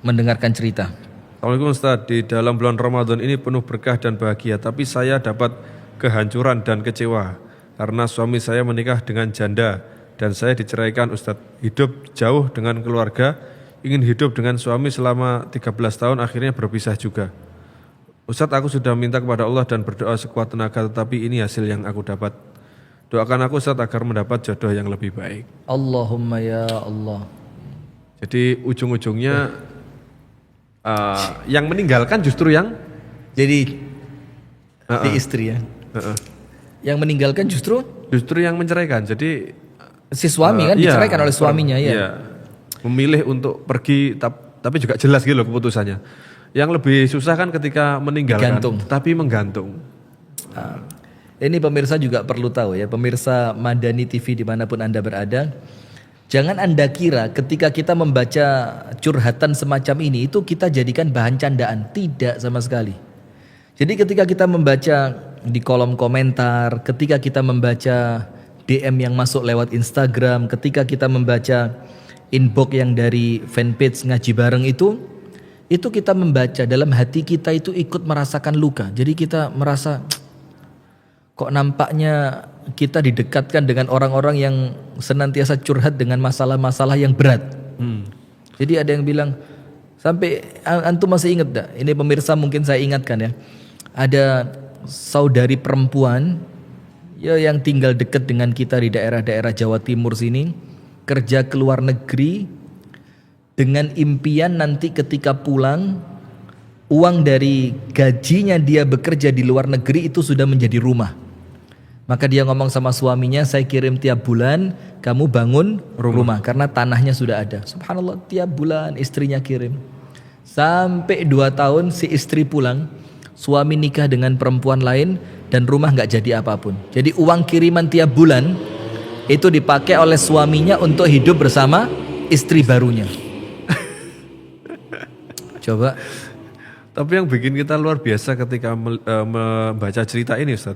mendengarkan cerita. Assalamualaikum Ustaz, di dalam bulan Ramadan ini penuh berkah dan bahagia, tapi saya dapat kehancuran dan kecewa karena suami saya menikah dengan janda dan saya diceraikan Ustaz. Hidup jauh dengan keluarga, ingin hidup dengan suami selama 13 tahun, akhirnya berpisah juga. Ustaz, aku sudah minta kepada Allah dan berdoa sekuat tenaga, tetapi ini hasil yang aku dapat. Doakan aku Ustaz agar mendapat jodoh yang lebih baik. Allahumma ya Allah. Jadi ujung-ujungnya yang meninggalkan justru yang Jadi di istri ya. Yang meninggalkan justru yang menceraikan. Jadi si suami kan diceraikan oleh suaminya ya. Iya. Memilih untuk pergi tapi juga jelas gitu loh keputusannya. Yang lebih susah kan ketika meninggalkan tapi menggantung. Ini pemirsa juga perlu tahu ya, pemirsa Madani TV dimanapun Anda berada. Jangan Anda kira ketika kita membaca curhatan semacam ini itu kita jadikan bahan candaan. Tidak sama sekali. Jadi ketika kita membaca di kolom komentar, ketika kita membaca DM yang masuk lewat Instagram, ketika kita membaca inbox yang dari fanpage ngaji bareng itu kita membaca dalam hati kita itu ikut merasakan luka. Jadi kita merasa kok nampaknya kita didekatkan dengan orang-orang yang senantiasa curhat dengan masalah-masalah yang berat. Jadi ada yang bilang, sampai antum masih ingat dah? Ini pemirsa mungkin saya ingatkan ya. Ada saudari perempuan ya yang tinggal dekat dengan kita di daerah-daerah Jawa Timur sini, kerja ke luar negeri dengan impian nanti ketika pulang uang dari gajinya dia bekerja di luar negeri itu sudah menjadi rumah. Maka dia ngomong sama suaminya, saya kirim tiap bulan, kamu bangun rumah karena tanahnya sudah ada. Subhanallah, tiap bulan istrinya kirim. Sampai 2 tahun si istri pulang, suami nikah dengan perempuan lain dan rumah nggak jadi apapun. Jadi uang kiriman tiap bulan itu dipakai oleh suaminya untuk hidup bersama istri barunya. Coba. Tapi yang bikin kita luar biasa ketika membaca cerita ini Ustaz.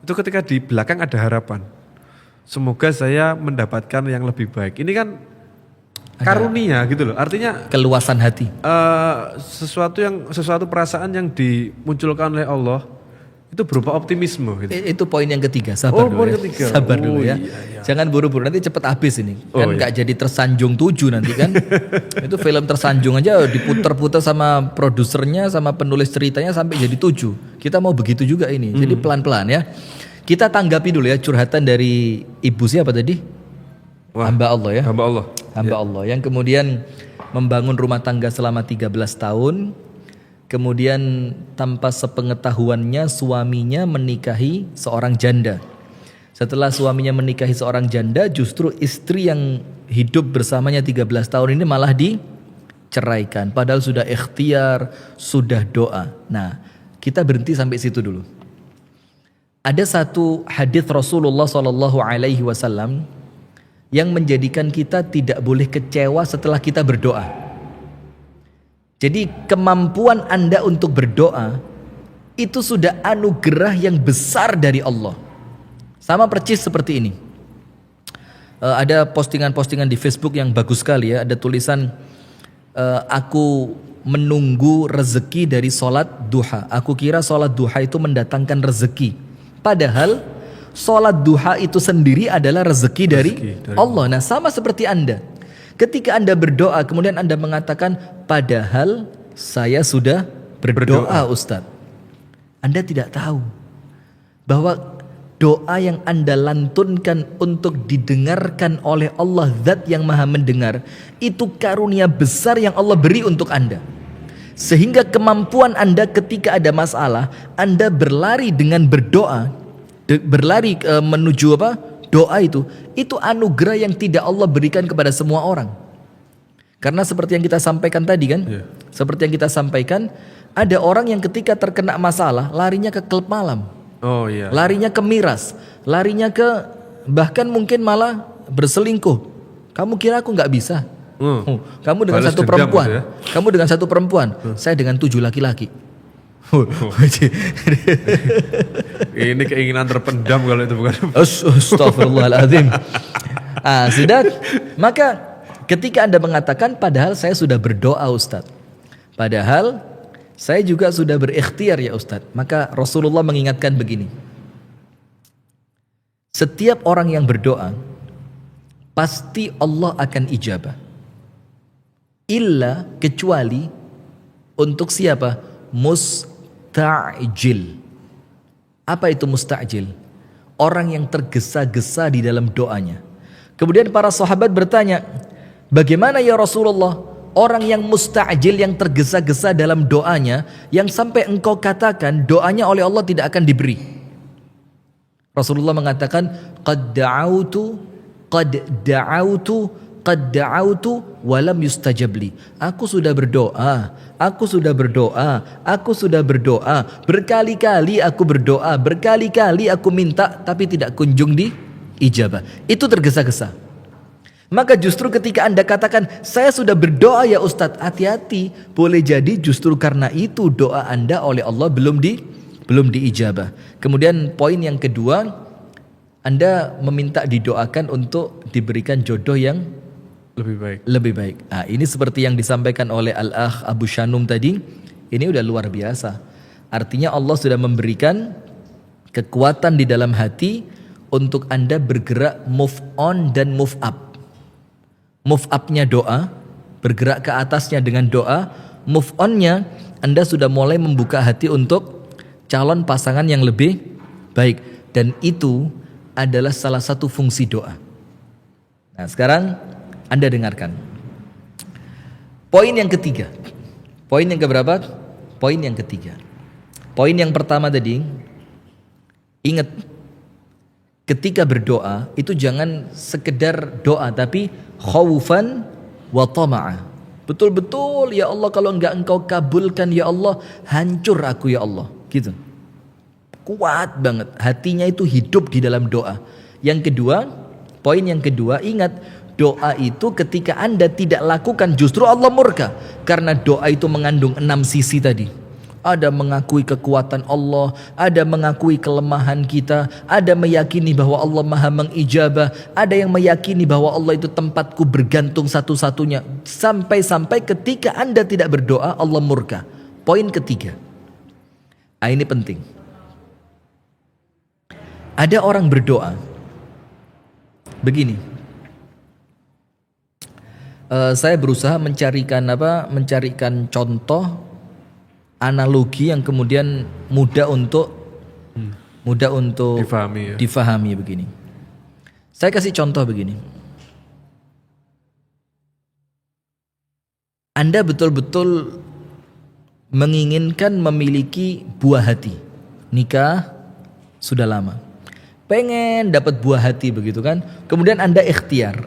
Itu ketika di belakang ada harapan. Semoga saya mendapatkan yang lebih baik. Ini kan karunia gitu loh. Artinya keluasan hati. Sesuatu perasaan yang dimunculkan oleh Allah itu berupa optimisme gitu. Itu poin yang ketiga. Sabar dulu ya. Ketiga. Sabar dulu ya. Iya. Jangan buru-buru, nanti cepet habis ini. Kan nggak jadi Tersanjung 7 nanti kan. Itu film Tersanjung aja diputer-puter sama produsernya sama penulis ceritanya sampai jadi 7. Kita mau begitu juga ini. Jadi pelan-pelan ya. Kita tanggapi dulu ya curhatan dari ibu siapa tadi? Hamba Allah ya. Hamba Allah yang kemudian membangun rumah tangga selama 13 tahun. Kemudian tanpa sepengetahuannya suaminya menikahi seorang janda. Setelah suaminya menikahi seorang janda, justru istri yang hidup bersamanya 13 tahun ini malah diceraikan. Padahal sudah ikhtiar, sudah doa. Nah, kita berhenti sampai situ dulu. Ada satu hadis Rasulullah SAW yang menjadikan kita tidak boleh kecewa setelah kita berdoa. Jadi kemampuan Anda untuk berdoa itu sudah anugerah yang besar dari Allah. Sama persis seperti ini. Ada postingan-postingan di Facebook yang bagus sekali ya. Ada tulisan aku menunggu rezeki dari sholat duha. Aku kira sholat duha itu mendatangkan rezeki. Padahal sholat duha itu sendiri adalah rezeki dari Allah. Nah sama seperti Anda. Ketika Anda berdoa kemudian Anda mengatakan padahal saya sudah berdoa Ustadz. Anda tidak tahu bahwa doa yang Anda lantunkan untuk didengarkan oleh Allah Zat yang Maha Mendengar, itu karunia besar yang Allah beri untuk Anda. Sehingga kemampuan Anda ketika ada masalah, Anda berlari dengan berdoa, berlari menuju apa? Doa itu anugerah yang tidak Allah berikan kepada semua orang. Karena seperti yang kita sampaikan tadi kan, seperti yang kita sampaikan, ada orang yang ketika terkena masalah larinya ke klub malam, larinya ke miras, larinya ke bahkan mungkin malah berselingkuh. Kamu kira aku nggak bisa? Kamu dengan satu perempuan, kamu dengan satu perempuan, saya dengan 7 laki-laki. Ini keinginan terpendam kalau itu bukan. Astagfirullahaladzim. Sudah, maka ketika Anda mengatakan padahal saya sudah berdoa Ustadz, padahal saya juga sudah berikhtiar ya Ustadz, maka Rasulullah mengingatkan begini, setiap orang yang berdoa pasti Allah akan ijabah, illa kecuali untuk siapa? Musta'jil. Apa itu musta'jil? Orang yang tergesa-gesa di dalam doanya. Kemudian para sahabat bertanya, bagaimana ya Rasulullah orang yang musta'jil, yang tergesa-gesa dalam doanya, yang sampai engkau katakan doanya oleh Allah tidak akan diberi? Rasulullah mengatakan, qad da'autu walam yustajabli. Aku sudah berdoa, berkali-kali aku berdoa, berkali-kali aku minta, tapi tidak kunjung diijabah. Itu tergesa-gesa. Maka justru ketika Anda katakan saya sudah berdoa ya Ustadz, hati-hati, boleh jadi justru karena itu doa Anda oleh Allah belum diijabah. Kemudian poin yang kedua, Anda meminta didoakan untuk diberikan jodoh yang lebih baik. Ini seperti yang disampaikan oleh Al-Akh Abu Shanum tadi, ini udah luar biasa. Artinya Allah sudah memberikan kekuatan di dalam hati untuk Anda bergerak move on dan move up. Move up-nya doa, bergerak ke atasnya dengan doa. Move on-nya Anda sudah mulai membuka hati untuk calon pasangan yang lebih baik. Dan itu adalah salah satu fungsi doa. Nah sekarang Anda dengarkan poin yang ketiga. Poin yang keberapa? Poin yang ketiga. Poin yang pertama tadi, ingat, ketika berdoa itu jangan sekedar doa, tapi khaufan wa tama'a. Betul-betul ya Allah, kalau enggak engkau kabulkan ya Allah, hancur aku ya Allah, gitu. Kuat banget hatinya, itu hidup di dalam doa. Yang kedua, poin yang kedua, ingat, doa itu ketika Anda tidak lakukan justru Allah murka. Karena doa itu mengandung 6 sisi tadi. Ada mengakui kekuatan Allah, ada mengakui kelemahan kita, ada meyakini bahwa Allah Maha mengijabah, ada yang meyakini bahwa Allah itu tempatku bergantung satu-satunya. Sampai-sampai ketika Anda tidak berdoa, Allah murka. Poin ketiga. Ini penting. Ada orang berdoa begini. Saya berusaha mencarikan contoh analogi yang kemudian mudah untuk difahami begini. Saya kasih contoh begini. Anda betul-betul menginginkan memiliki buah hati. Nikah sudah lama. Pengen dapat buah hati begitu kan? Kemudian Anda ikhtiar.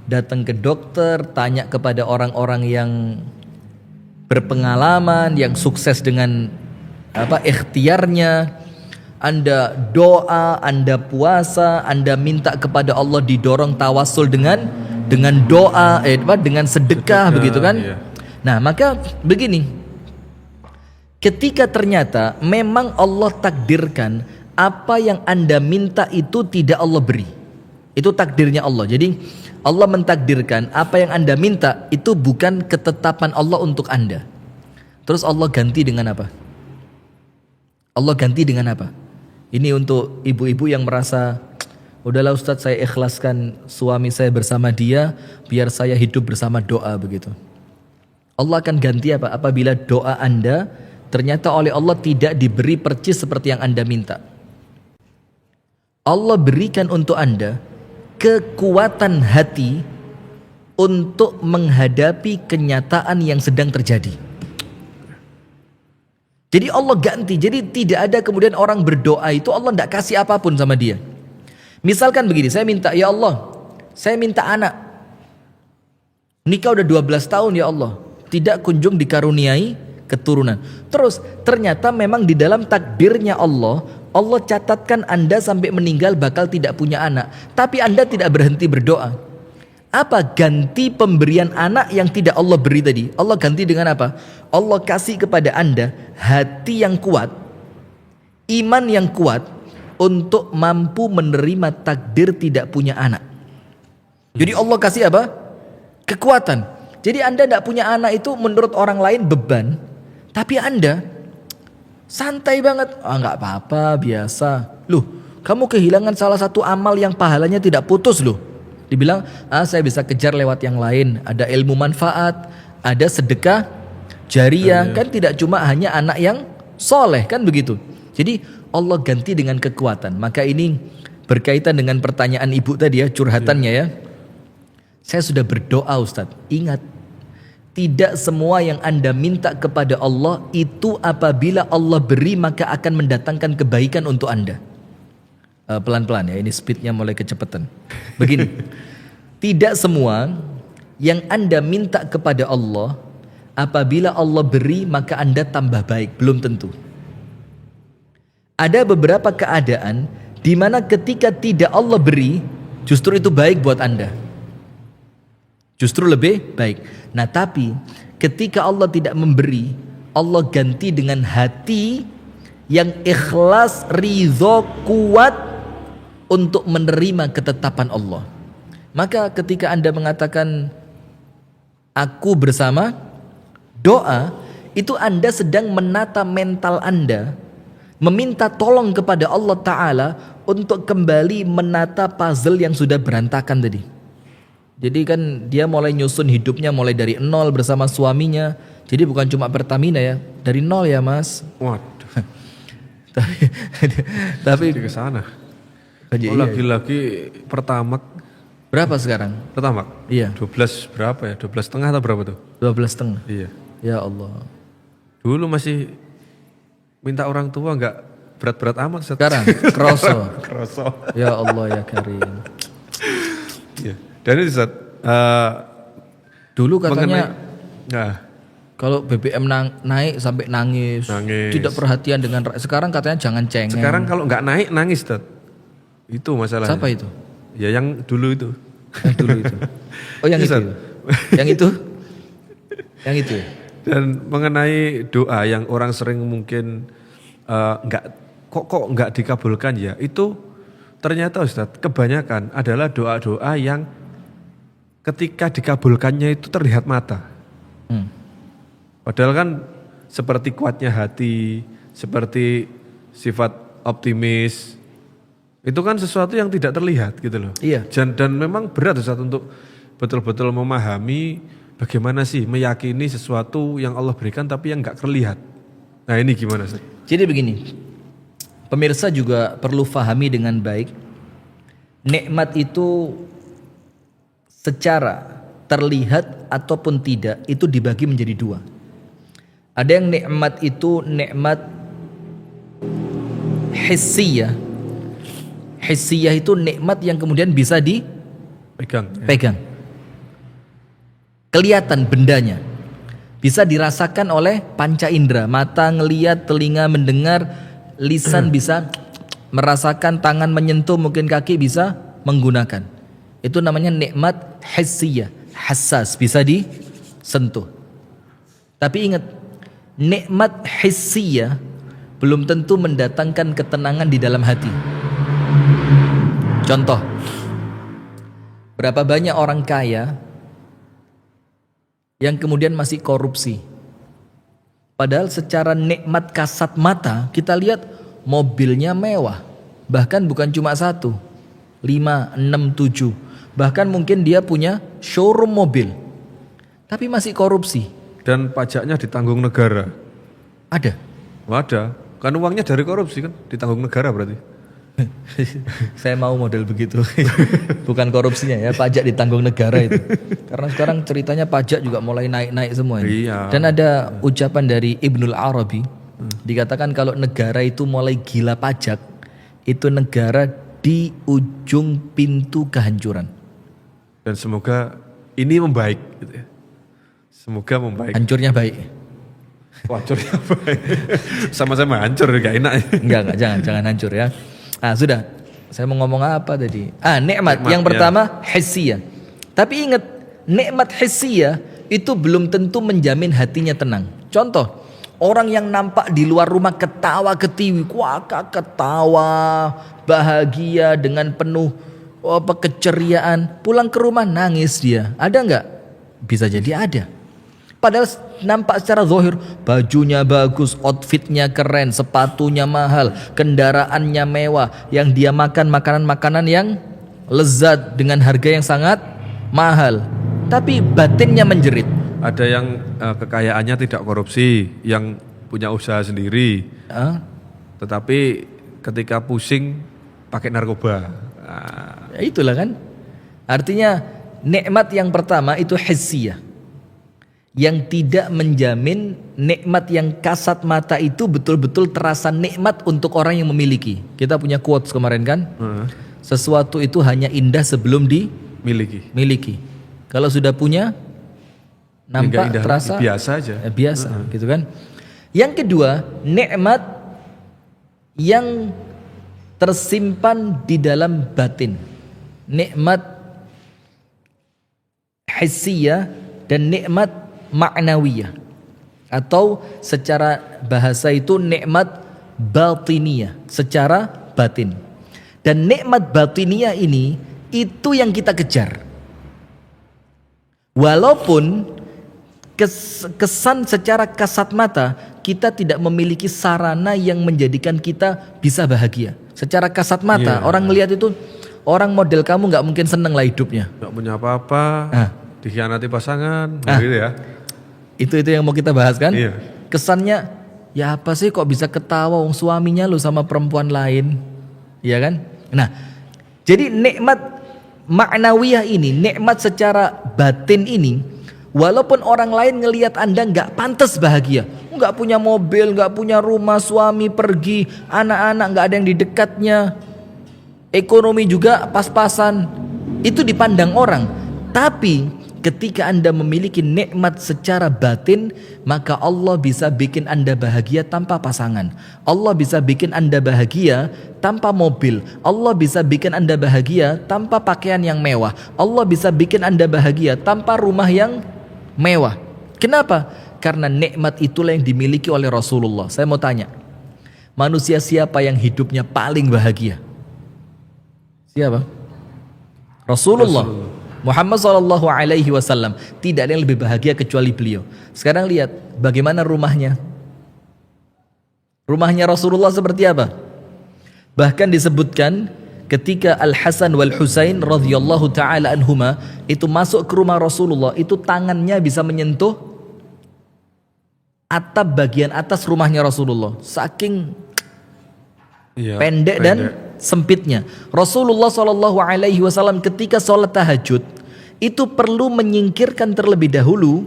Datang ke dokter, tanya kepada orang-orang yang berpengalaman, yang sukses dengan ikhtiarnya. Anda doa, Anda puasa, Anda minta kepada Allah, didorong tawasul dengan doa, dengan sedekah begitu kan? Iya. Nah, maka begini. Ketika ternyata memang Allah takdirkan apa yang Anda minta itu tidak Allah beri. Itu takdirnya Allah. Jadi Allah mentakdirkan apa yang Anda minta itu bukan ketetapan Allah untuk Anda. Terus Allah ganti dengan apa? Allah ganti dengan apa? Ini untuk ibu-ibu yang merasa, udahlah Ustadz, saya ikhlaskan suami saya bersama dia, biar saya hidup bersama doa begitu. Allah akan ganti apa? Apabila doa Anda ternyata oleh Allah tidak diberi percis seperti yang Anda minta. Allah berikan untuk Anda kekuatan hati untuk menghadapi kenyataan yang sedang terjadi. Jadi Allah ganti. Jadi tidak ada kemudian orang berdoa itu Allah tidak kasih apapun sama dia. Misalkan begini, saya minta, ya Allah, saya minta anak. Nikah udah 12 tahun ya Allah, tidak kunjung dikaruniai keturunan. Terus ternyata memang di dalam takdirnya Allah, Allah catatkan Anda sampai meninggal bakal tidak punya anak. Tapi Anda tidak berhenti berdoa. Apa ganti pemberian anak yang tidak Allah beri tadi? Allah ganti dengan apa? Allah kasih kepada Anda hati yang kuat, iman yang kuat untuk mampu menerima takdir tidak punya anak. Jadi Allah kasih apa? Kekuatan. Jadi Anda tidak punya anak itu menurut orang lain beban, tapi Anda santai banget. Nggak apa-apa, biasa. Loh, kamu kehilangan salah satu amal yang pahalanya tidak putus loh. Dibilang, saya bisa kejar lewat yang lain. Ada ilmu manfaat, ada sedekah jariah, kan tidak cuma hanya anak yang soleh, kan begitu. Jadi Allah ganti dengan kekuatan. Maka ini berkaitan dengan pertanyaan ibu tadi ya, curhatannya ya. Saya sudah berdoa Ustadz, ingat, tidak semua yang Anda minta kepada Allah itu apabila Allah beri maka akan mendatangkan kebaikan untuk Anda. Pelan-pelan ya, ini speednya mulai kecepatan. Begini, tidak semua yang Anda minta kepada Allah apabila Allah beri maka Anda tambah baik, belum tentu. Ada beberapa keadaan di mana ketika tidak Allah beri, justru itu baik buat Anda. Justru lebih baik. Nah, tapi ketika Allah tidak memberi, Allah ganti dengan hati yang ikhlas, ridho, kuat untuk menerima ketetapan Allah. Maka ketika Anda mengatakan aku bersama, doa itu Anda sedang menata mental Anda, meminta tolong kepada Allah Ta'ala untuk kembali menata puzzle yang sudah berantakan tadi. Jadi kan dia mulai nyusun hidupnya mulai dari nol bersama suaminya. Jadi bukan cuma Pertamina ya, dari nol ya mas. Waduh. tapi ke sana. Iya, lagi-lagi Pertamax berapa sekarang? Pertamax? Iya. 12 berapa ya? 12 setengah atau berapa tuh? 12 setengah. Iya. Ya Allah. Dulu masih minta orang tua nggak berat-berat amat. Sekarang kroso. Kroso. Ya Allah ya Karim. Iya. Dan itu dulu katanya nah, kalau BBM naik sampai nangis, tidak perhatian dengan sekarang katanya jangan cengeng. Sekarang kalau nggak naik nangis, Dad. Itu masalahnya. Siapa itu? Ya yang dulu itu. Yang dulu itu. Oh yang itu. Yang itu. Yang itu. Dan mengenai doa yang orang sering mungkin kok nggak dikabulkan ya, itu ternyata Ustadz kebanyakan adalah doa-doa yang ketika dikabulkannya itu terlihat mata. Padahal kan seperti kuatnya hati, seperti sifat optimis, itu kan sesuatu yang tidak terlihat gitu loh. Iya. Dan memang berat Ustadz untuk betul-betul memahami bagaimana sih meyakini sesuatu yang Allah berikan tapi yang nggak terlihat. Nah ini gimana Ustadz? Jadi begini, pemirsa juga perlu fahami dengan baik, nikmat itu secara terlihat ataupun tidak itu dibagi menjadi dua. Ada yang nikmat itu nikmat hissiyah. Hissiyah itu nikmat yang kemudian bisa dipegang. Kelihatan bendanya. Bisa dirasakan oleh panca indera, mata ngelihat, telinga mendengar, lisan bisa merasakan, tangan menyentuh, mungkin kaki bisa menggunakan. Itu namanya nikmat hissiyah, hassas, bisa disentuh. Tapi ingat, nikmat hissiyah belum tentu mendatangkan ketenangan di dalam hati. Contoh, berapa banyak orang kaya yang kemudian masih korupsi. Padahal secara nikmat kasat mata kita lihat mobilnya mewah. Bahkan bukan cuma 1, 5, 6, 7. Bahkan mungkin dia punya showroom mobil. Tapi masih korupsi. Dan pajaknya ditanggung negara. Ada. Ada. Kan uangnya dari korupsi kan ditanggung negara berarti. Saya mau model begitu. Bukan korupsinya ya, pajak ditanggung negara itu. Karena sekarang ceritanya pajak juga mulai naik-naik semua ini. Iya. Dan ada ucapan dari Ibnul Arabi, dikatakan kalau negara itu mulai gila pajak, itu negara di ujung pintu kehancuran. Dan semoga ini membaik gitu ya. Semoga membaik. Hancurnya baik. Hancurnya baik. Sama-sama hancur gak enak. Enggak, jangan hancur ya. Ah, sudah. Saya mau ngomong apa tadi? Nikmat. Yang pertama hissiyah. Tapi ingat, nikmat hissiyah itu belum tentu menjamin hatinya tenang. Contoh, orang yang nampak di luar rumah ketawa ketiwi, ketawa, bahagia dengan penuh keceriaan, pulang ke rumah nangis dia. Ada nggak? Bisa jadi ada. Padahal nampak secara zahir, bajunya bagus, outfitnya keren, sepatunya mahal, kendaraannya mewah, yang dia makan makanan-makanan yang lezat dengan harga yang sangat mahal. Tapi batinnya menjerit. Ada yang kekayaannya tidak korupsi, yang punya usaha sendiri. Tetapi ketika pusing pakai narkoba. Ya itulah kan. Artinya nikmat yang pertama itu hissiyah, yang tidak menjamin nikmat yang kasat mata itu betul-betul terasa nikmat untuk orang yang memiliki. Kita punya quotes kemarin kan, sesuatu itu hanya indah sebelum dimiliki. Kalau sudah punya, nampak indah, terasa biasa aja. Biasa, gitu kan. Yang kedua, nikmat yang tersimpan di dalam batin. Nikmat hissiyah dan nikmat ma'nawiyah, atau secara bahasa itu nikmat batiniyah, secara batin. Dan nikmat batiniyah ini itu yang kita kejar. Walaupun kesan secara kasat mata kita tidak memiliki sarana yang menjadikan kita bisa bahagia. Secara kasat mata orang melihat itu, orang model kamu nggak mungkin seneng lah hidupnya. Nggak punya apa-apa, dikhianati pasangan, gitu ya. Itu yang mau kita bahas kan? Iya. Kesannya, ya apa sih kok bisa ketawa wong suaminya lu sama perempuan lain, ya kan? Nah, jadi nikmat ma'nawiyah ini, nikmat secara batin ini, walaupun orang lain ngelihat Anda nggak pantas bahagia, nggak punya mobil, nggak punya rumah, suami pergi, anak-anak nggak ada yang di dekatnya, ekonomi juga pas-pasan, itu dipandang orang. Tapi ketika Anda memiliki nikmat secara batin, maka Allah bisa bikin Anda bahagia tanpa pasangan. Allah bisa bikin Anda bahagia tanpa mobil. Allah bisa bikin Anda bahagia tanpa pakaian yang mewah. Allah bisa bikin Anda bahagia tanpa rumah yang mewah. Kenapa? Karena nikmat itulah yang dimiliki oleh Rasulullah. Saya mau tanya, manusia siapa yang hidupnya paling bahagia? Siapa? Rasulullah. Muhammad SAW. Tidak ada yang lebih bahagia kecuali beliau. Sekarang lihat bagaimana rumahnya. Rumahnya Rasulullah seperti apa? Bahkan disebutkan ketika Al-Hasan wal Husain radhiyallahu taala anhuma itu masuk ke rumah Rasulullah, itu tangannya bisa menyentuh atap bagian atas rumahnya Rasulullah. Saking pendek dan sempitnya. Rasulullah SAW ketika sholat tahajud itu perlu menyingkirkan terlebih dahulu,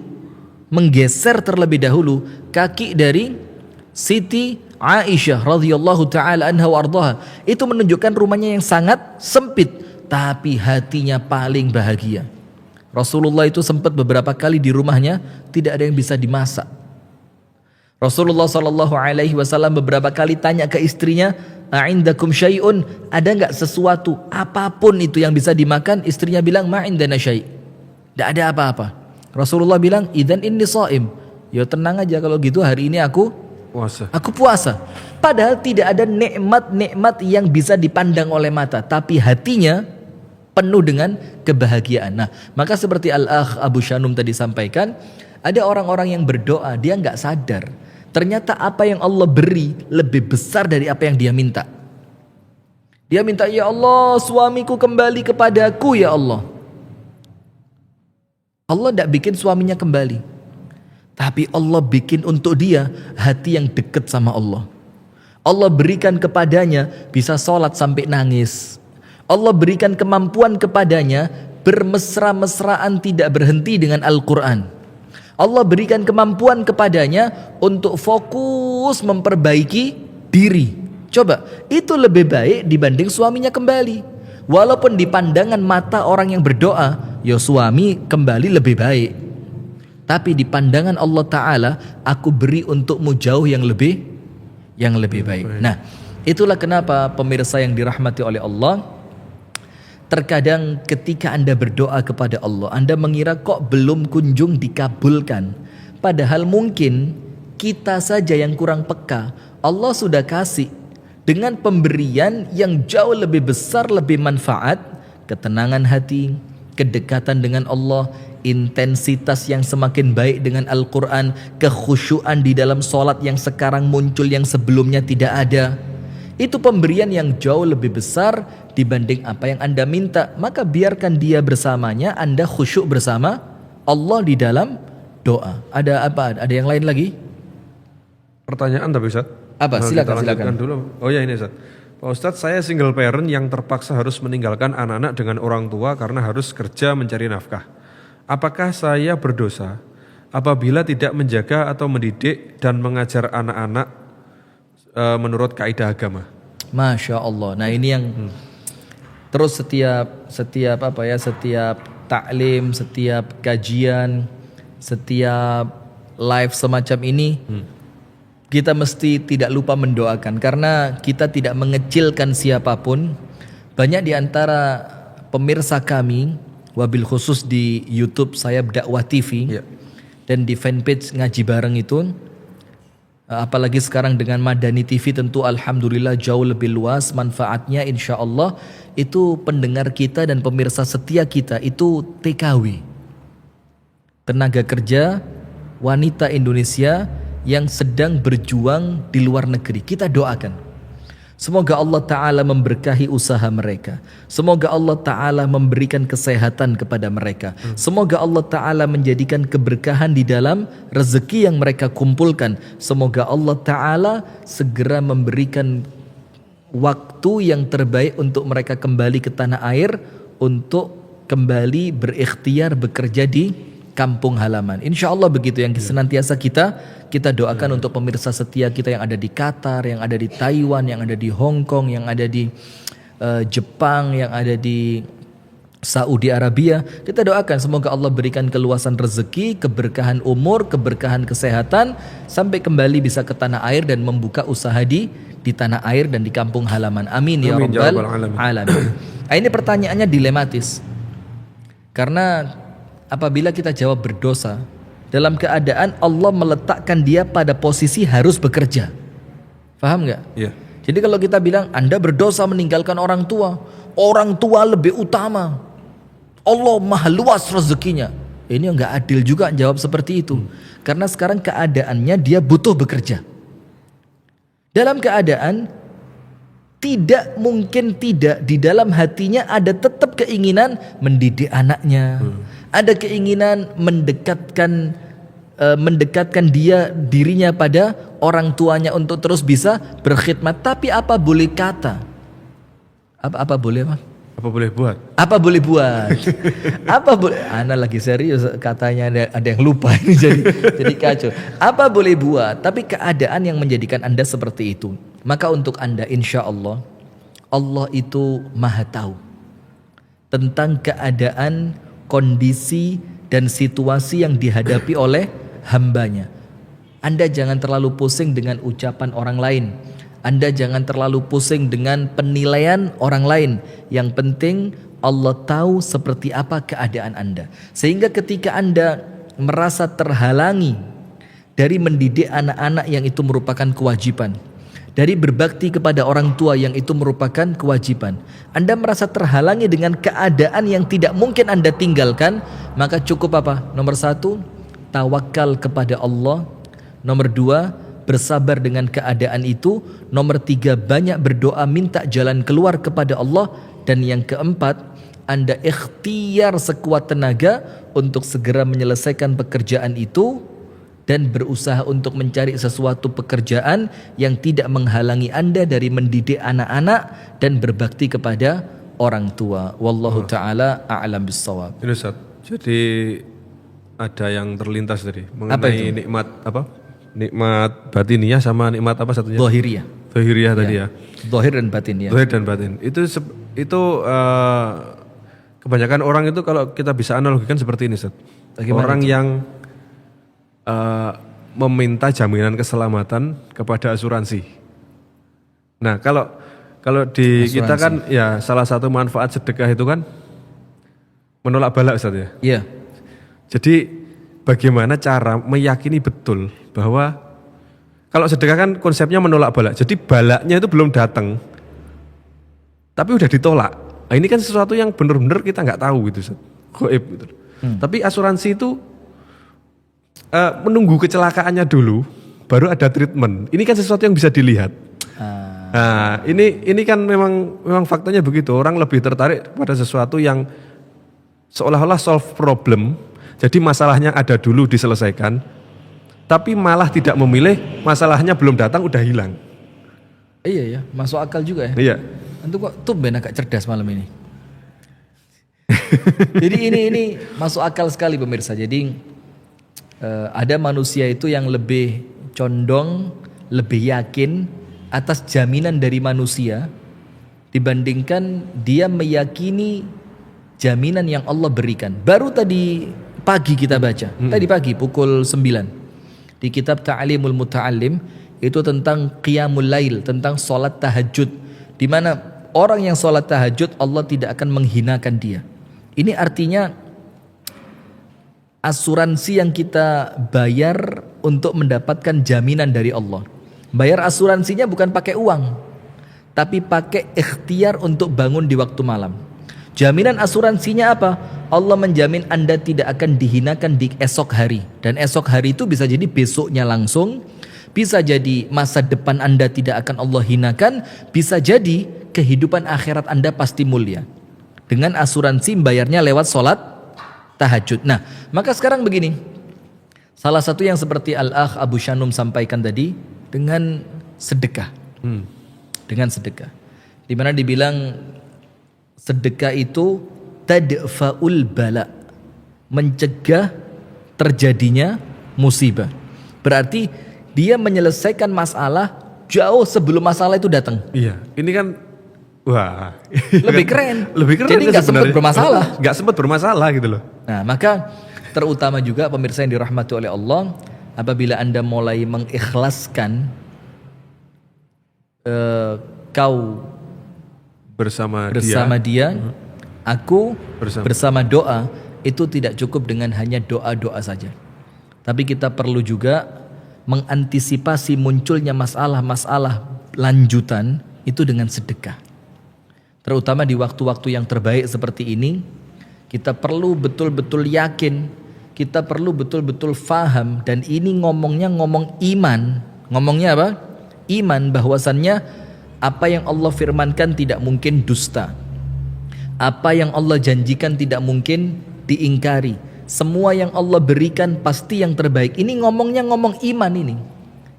menggeser terlebih dahulu kaki dari Siti Aisyah radhiyallahu taala anha wa ardhaha. Itu menunjukkan rumahnya yang sangat sempit, tapi hatinya paling bahagia. Rasulullah itu sempat beberapa kali di rumahnya tidak ada yang bisa dimasak. Rasulullah SAW beberapa kali tanya ke istrinya, "A'indakum syai'un?" Ada enggak sesuatu apapun itu yang bisa dimakan? Istrinya bilang, "Ma indana syai'." Enggak ada apa-apa. Rasulullah bilang, "Idzan inni shaim." Ya tenang aja kalau gitu, hari ini aku puasa. Padahal tidak ada nikmat-nikmat yang bisa dipandang oleh mata, tapi hatinya penuh dengan kebahagiaan. Nah, maka seperti Al-Akh Abu Shanum tadi sampaikan, ada orang-orang yang berdoa dia enggak sadar ternyata apa yang Allah beri lebih besar dari apa yang dia minta. Dia minta, "Ya Allah, suamiku kembali kepadaku ya Allah." Allah tidak bikin suaminya kembali, tapi Allah bikin untuk dia hati yang dekat sama Allah. Allah berikan kepadanya bisa sholat sampai nangis. Allah berikan kemampuan kepadanya bermesra-mesraan tidak berhenti dengan Al-Quran. Allah berikan kemampuan kepadanya untuk fokus memperbaiki diri. Coba, itu lebih baik dibanding suaminya kembali. Walaupun di pandangan mata orang yang berdoa, ya suami kembali lebih baik. Tapi di pandangan Allah Ta'ala, aku beri untukmu jauh yang lebih baik. Nah, itulah kenapa pemirsa yang dirahmati oleh Allah, terkadang ketika Anda berdoa kepada Allah, Anda mengira kok belum kunjung dikabulkan. Padahal mungkin kita saja yang kurang peka. Allah sudah kasih dengan pemberian yang jauh lebih besar, lebih manfaat, ketenangan hati, kedekatan dengan Allah, intensitas yang semakin baik dengan Al-Quran, kekhusyuan di dalam sholat yang sekarang muncul yang sebelumnya tidak ada. Itu pemberian yang jauh lebih besar dibanding apa yang Anda minta. Maka biarkan dia bersamanya, Anda khusyuk bersama Allah di dalam doa. Ada apa? Ada yang lain lagi? Pertanyaan tapi Ustaz. Apa? Silakan. Dulu. Oh ya ini Ustaz. Pak Ustadz, saya single parent yang terpaksa harus meninggalkan anak-anak dengan orang tua karena harus kerja mencari nafkah. Apakah saya berdosa apabila tidak menjaga atau mendidik dan mengajar anak-anak menurut kaidah agama? Masya Allah. Nah ini yang terus setiap taklim, setiap kajian, setiap live semacam ini, kita mesti tidak lupa mendoakan, karena kita tidak mengecilkan siapapun. Banyak di antara pemirsa kami, wabil khusus di YouTube Sayap Dakwah TV dan di fanpage Ngaji Bareng itu, apalagi sekarang dengan Madani TV, tentu alhamdulillah jauh lebih luas manfaatnya, insya Allah. Itu pendengar kita dan pemirsa setia kita itu TKW, tenaga kerja wanita Indonesia yang sedang berjuang di luar negeri. Kita doakan semoga Allah Ta'ala memberkahi usaha mereka. Semoga Allah Ta'ala memberikan kesehatan kepada mereka. Semoga Allah Ta'ala menjadikan keberkahan di dalam rezeki yang mereka kumpulkan. Semoga Allah Ta'ala segera memberikan waktu yang terbaik untuk mereka kembali ke tanah air, untuk kembali berikhtiar bekerja di kampung halaman. Insya Allah begitu yang senantiasa kita doakan untuk pemirsa setia kita yang ada di Qatar, yang ada di Taiwan, yang ada di Hong Kong, yang ada di Jepang, yang ada di Saudi Arabia. Kita doakan semoga Allah berikan keluasan rezeki, keberkahan umur, keberkahan kesehatan, sampai kembali bisa ke tanah air dan membuka usaha di tanah air dan di kampung halaman. Amin ya rabbal alamin. Ini pertanyaannya dilematis, karena apabila kita jawab berdosa dalam keadaan Allah meletakkan dia pada posisi harus bekerja, paham nggak? Iya. Jadi kalau kita bilang Anda berdosa meninggalkan orang tua lebih utama, Allah maha luas rezekinya, ini nggak adil juga jawab seperti itu. Karena sekarang keadaannya dia butuh bekerja, dalam keadaan tidak mungkin tidak di dalam hatinya ada tetap keinginan mendidik anaknya, ada keinginan mendekatkan dirinya pada orang tuanya untuk terus bisa berkhidmat. Tapi apa boleh kata? Apa boleh apa? Apa boleh buat? Apa boleh buat? Apa boleh? Ana lagi serius katanya, ada yang lupa ini jadi kacau. Apa boleh buat? Tapi keadaan yang menjadikan Anda seperti itu. Maka untuk Anda insya Allah, Allah itu maha tahu tentang keadaan, kondisi dan situasi yang dihadapi oleh hambanya. Anda jangan terlalu pusing dengan ucapan orang lain. Anda jangan terlalu pusing dengan penilaian orang lain. Yang penting Allah tahu seperti apa keadaan Anda. Sehingga ketika Anda merasa terhalangi dari mendidik anak-anak yang itu merupakan kewajiban, dari berbakti kepada orang tua yang itu merupakan kewajiban, Anda merasa terhalangi dengan keadaan yang tidak mungkin Anda tinggalkan, maka cukup apa? Nomor 1, tawakal kepada Allah. Nomor 2, bersabar dengan keadaan itu. Nomor 3, banyak berdoa minta jalan keluar kepada Allah. Dan yang keempat, Anda ikhtiar sekuat tenaga untuk segera menyelesaikan pekerjaan itu dan berusaha untuk mencari sesuatu pekerjaan yang tidak menghalangi Anda dari mendidik anak-anak dan berbakti kepada orang tua. Wallahu taala a'lam bissawab. Ini Ustaz, jadi ada yang terlintas tadi mengenai nikmat apa? Nikmat batiniah sama nikmat apa satunya? Zahiriyah. Zahiriyah tadi ya. Zahir dan batin ya. Zahir dan batin. Itu kebanyakan orang itu kalau kita bisa analogikan seperti ini, Ustaz. Orang yang meminta jaminan keselamatan kepada asuransi. Nah, kalau di asuransi. Kita kan ya salah satu manfaat sedekah itu kan menolak bala, Ustaz ya. Iya. Jadi bagaimana cara meyakini betul bahwa kalau sedekah kan konsepnya menolak bala. Jadi balanya itu belum datang. Tapi udah ditolak. Nah, ini kan sesuatu yang benar-benar kita nggak tahu gitu, Ustaz. Gaib gitu. Tapi asuransi itu menunggu kecelakaannya dulu, baru ada treatment. Ini kan sesuatu yang bisa dilihat. Nah, ini kan memang faktanya begitu. Orang lebih tertarik pada sesuatu yang seolah-olah solve problem. Jadi masalahnya ada dulu diselesaikan, tapi malah tidak memilih masalahnya belum datang udah hilang. Iya ya, masuk akal juga ya. Iya. Antum kok tumben agak cerdas malam ini. Jadi ini masuk akal sekali pemirsa. Jadi ada manusia itu yang lebih condong, lebih yakin atas jaminan dari manusia dibandingkan dia meyakini jaminan yang Allah berikan. Baru tadi pagi kita baca, tadi pagi pukul 9 di kitab Ta'limul Muta'allim itu tentang qiyamul lail, tentang sholat tahajud, di mana orang yang sholat tahajud Allah tidak akan menghinakan dia. Ini artinya asuransi yang kita bayar untuk mendapatkan jaminan dari Allah. Bayar asuransinya bukan pakai uang, tapi pakai ikhtiar untuk bangun di waktu malam. Jaminan asuransinya apa? Allah menjamin Anda tidak akan dihinakan di esok hari. Dan esok hari itu bisa jadi besoknya langsung, bisa jadi masa depan Anda tidak akan Allah hinakan, bisa jadi kehidupan akhirat Anda pasti mulia. Dengan asuransi bayarnya lewat sholat tahajud. Nah, maka sekarang begini. Salah satu yang seperti Al-Akh Abu Shanum sampaikan tadi, dengan sedekah. Dengan sedekah. Di mana dibilang sedekah itu tadfa'ul bala, mencegah terjadinya musibah. Berarti dia menyelesaikan masalah jauh sebelum masalah itu datang. Iya, ini kan wah, lebih keren. Lebih keren. Jadi nggak sempat bermasalah. Nggak sempat bermasalah gitu loh. Nah, maka terutama juga pemirsa yang dirahmati oleh Allah, apabila Anda mulai mengikhlaskan kau bersama dia, aku bersama doa, itu tidak cukup dengan hanya doa-doa saja. Tapi kita perlu juga mengantisipasi munculnya masalah-masalah lanjutan itu dengan sedekah. Terutama di waktu-waktu yang terbaik seperti ini, kita perlu betul-betul yakin, kita perlu betul-betul faham, dan ini ngomong iman. Ngomongnya apa? Iman, bahwasannya apa yang Allah firmankan tidak mungkin dusta. Apa yang Allah janjikan tidak mungkin diingkari. Semua yang Allah berikan pasti yang terbaik. Ini ngomongnya ngomong iman ini.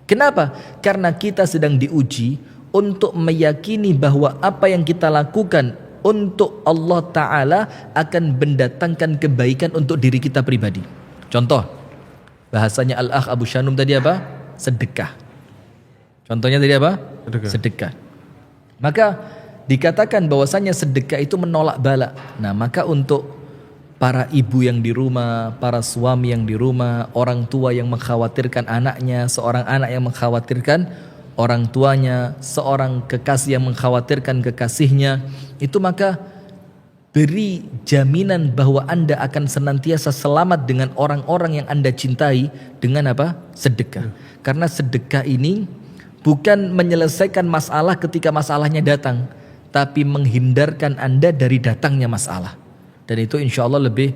Kenapa? Karena kita sedang diuji untuk meyakini bahwa apa yang kita lakukan untuk Allah Ta'ala akan mendatangkan kebaikan untuk diri kita pribadi. Contoh, bahasanya Al-Akh Abu Shanum tadi apa? Sedekah. Contohnya tadi apa? Sedekah. Maka dikatakan bahwasanya sedekah itu menolak bala. Nah, maka untuk para ibu yang di rumah, para suami yang di rumah, orang tua yang mengkhawatirkan anaknya, seorang anak yang mengkhawatirkan orang tuanya, seorang kekasih yang mengkhawatirkan kekasihnya, itu maka beri jaminan bahwa Anda akan senantiasa selamat dengan orang-orang yang Anda cintai dengan apa? Sedekah. Karena sedekah ini bukan menyelesaikan masalah ketika masalahnya datang, tapi menghindarkan Anda dari datangnya masalah. Dan itu insya Allah lebih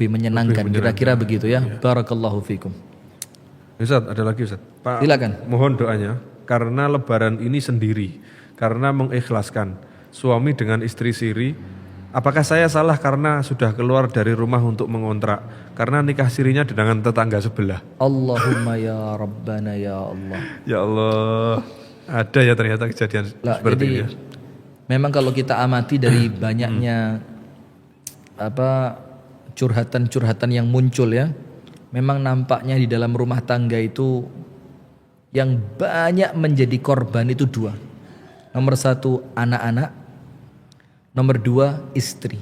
menyenangkan. Kira-kira begitu ya. Barakallahu fikum. Ustaz, ada lagi Ustaz. Pak, silakan. Mohon doanya. Karena lebaran ini sendiri, karena mengikhlaskan suami dengan istri siri, Apakah saya salah karena sudah keluar dari rumah untuk mengontrak? Karena nikah sirinya dengan tetangga sebelah. Allahumma ya Rabbana ya Allah. Ya Allah, ada ya ternyata kejadian seperti Jadi ini. Ya. memang kalau kita amati dari banyaknya curhatan-curhatan yang muncul ya, memang nampaknya di dalam rumah tangga itu yang banyak menjadi korban itu dua. Nomor satu anak-anak, nomor dua istri.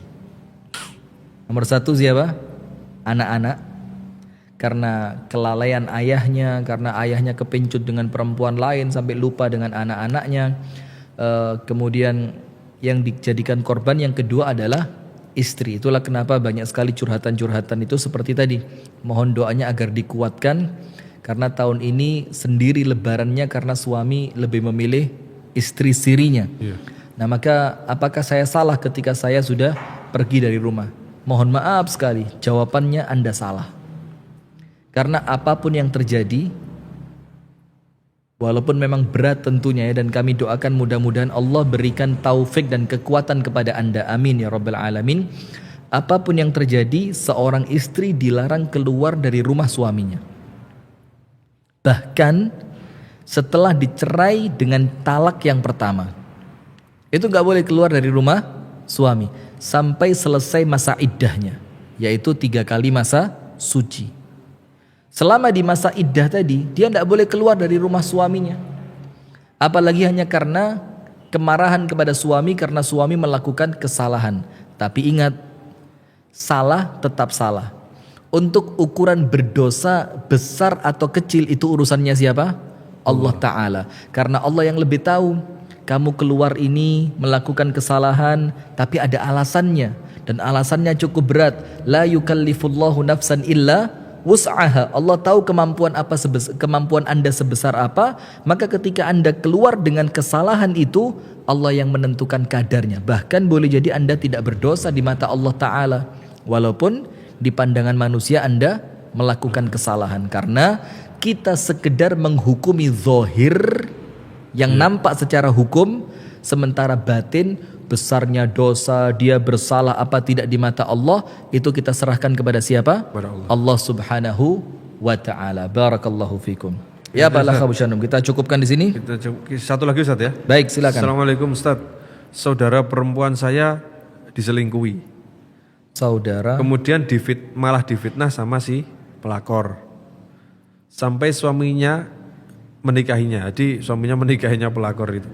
Nomor satu siapa? Anak-anak. Karena kelalaian ayahnya, karena ayahnya kepincut dengan perempuan lain sampai lupa dengan anak-anaknya. Kemudian yang dijadikan korban yang kedua adalah istri. Itulah kenapa banyak sekali curhatan-curhatan itu seperti tadi. Mohon doanya agar dikuatkan karena tahun ini sendiri lebarannya karena suami lebih memilih istri sirinya. Nah, maka apakah saya salah ketika saya sudah pergi dari rumah? Mohon maaf sekali, jawabannya Anda salah. Karena apapun yang terjadi, walaupun memang berat tentunya ya, dan kami doakan mudah-mudahan Allah berikan taufik dan kekuatan kepada Anda. Amin ya Rabbal Alamin. Apapun yang terjadi, seorang istri dilarang keluar dari rumah suaminya. Bahkan setelah dicerai dengan talak yang pertama, itu gak boleh keluar dari rumah suami sampai selesai masa iddahnya, yaitu 3 kali masa suci. Selama di masa iddah tadi, dia tidak boleh keluar dari rumah suaminya. Apalagi hanya karena kemarahan kepada suami karena suami melakukan kesalahan. Tapi ingat, salah tetap salah. Untuk ukuran berdosa besar atau kecil itu urusannya siapa? Allah Ta'ala. Karena Allah yang lebih tahu. Kamu keluar ini melakukan kesalahan, tapi ada alasannya. Dan alasannya cukup berat. La yukallifullahu nafsan illa wus'aha. Allah tahu kemampuan Anda sebesar apa, maka ketika Anda keluar dengan kesalahan itu, Allah yang menentukan kadarnya. Bahkan boleh jadi Anda tidak berdosa di mata Allah Ta'ala, walaupun di pandangan manusia Anda melakukan kesalahan. Karena kita sekedar menghukumi zahir yang nampak secara hukum, sementara batin, besarnya dosa, dia bersalah apa tidak di mata Allah, itu kita serahkan kepada siapa? Allah Subhanahu wa Ta'ala. Barakallahu fikum. Ya Pak Abu Syanum, kita cukupkan di sini. Satu lagi Ustaz ya. Baik, silakan. Assalamualaikum Ustaz. Saudara perempuan saya diselingkuhi. Saudara. Kemudian malah difitnah sama si pelakor. Sampai suaminya menikahinya. Jadi suaminya menikahinya pelakor itu.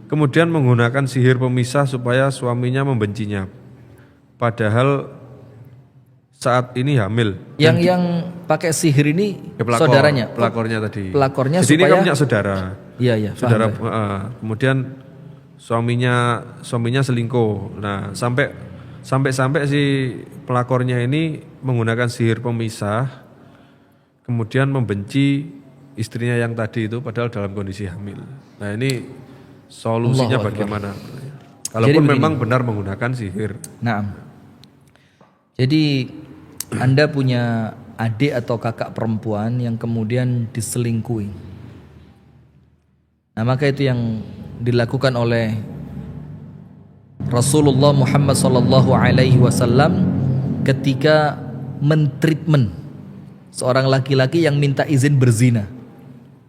Kemudian menggunakan sihir pemisah supaya suaminya membencinya. Padahal saat ini hamil. Yang pakai sihir ini saudaranya. Pelakornya tadi. Pelakornya jadi supaya. Ini kan punya saudara. Iya. Saudara. Kemudian suaminya selingkuh. Nah sampai si pelakornya ini menggunakan sihir pemisah. Kemudian membenci istrinya yang tadi itu padahal dalam kondisi hamil. Nah ini solusinya bagaimana? Kalaupun memang benar menggunakan sihir. Nah, jadi Anda punya adik atau kakak perempuan yang kemudian diselingkuhi. Nah, maka itu yang dilakukan oleh Rasulullah Muhammad SAW ketika mentreatment seorang laki-laki yang minta izin berzina.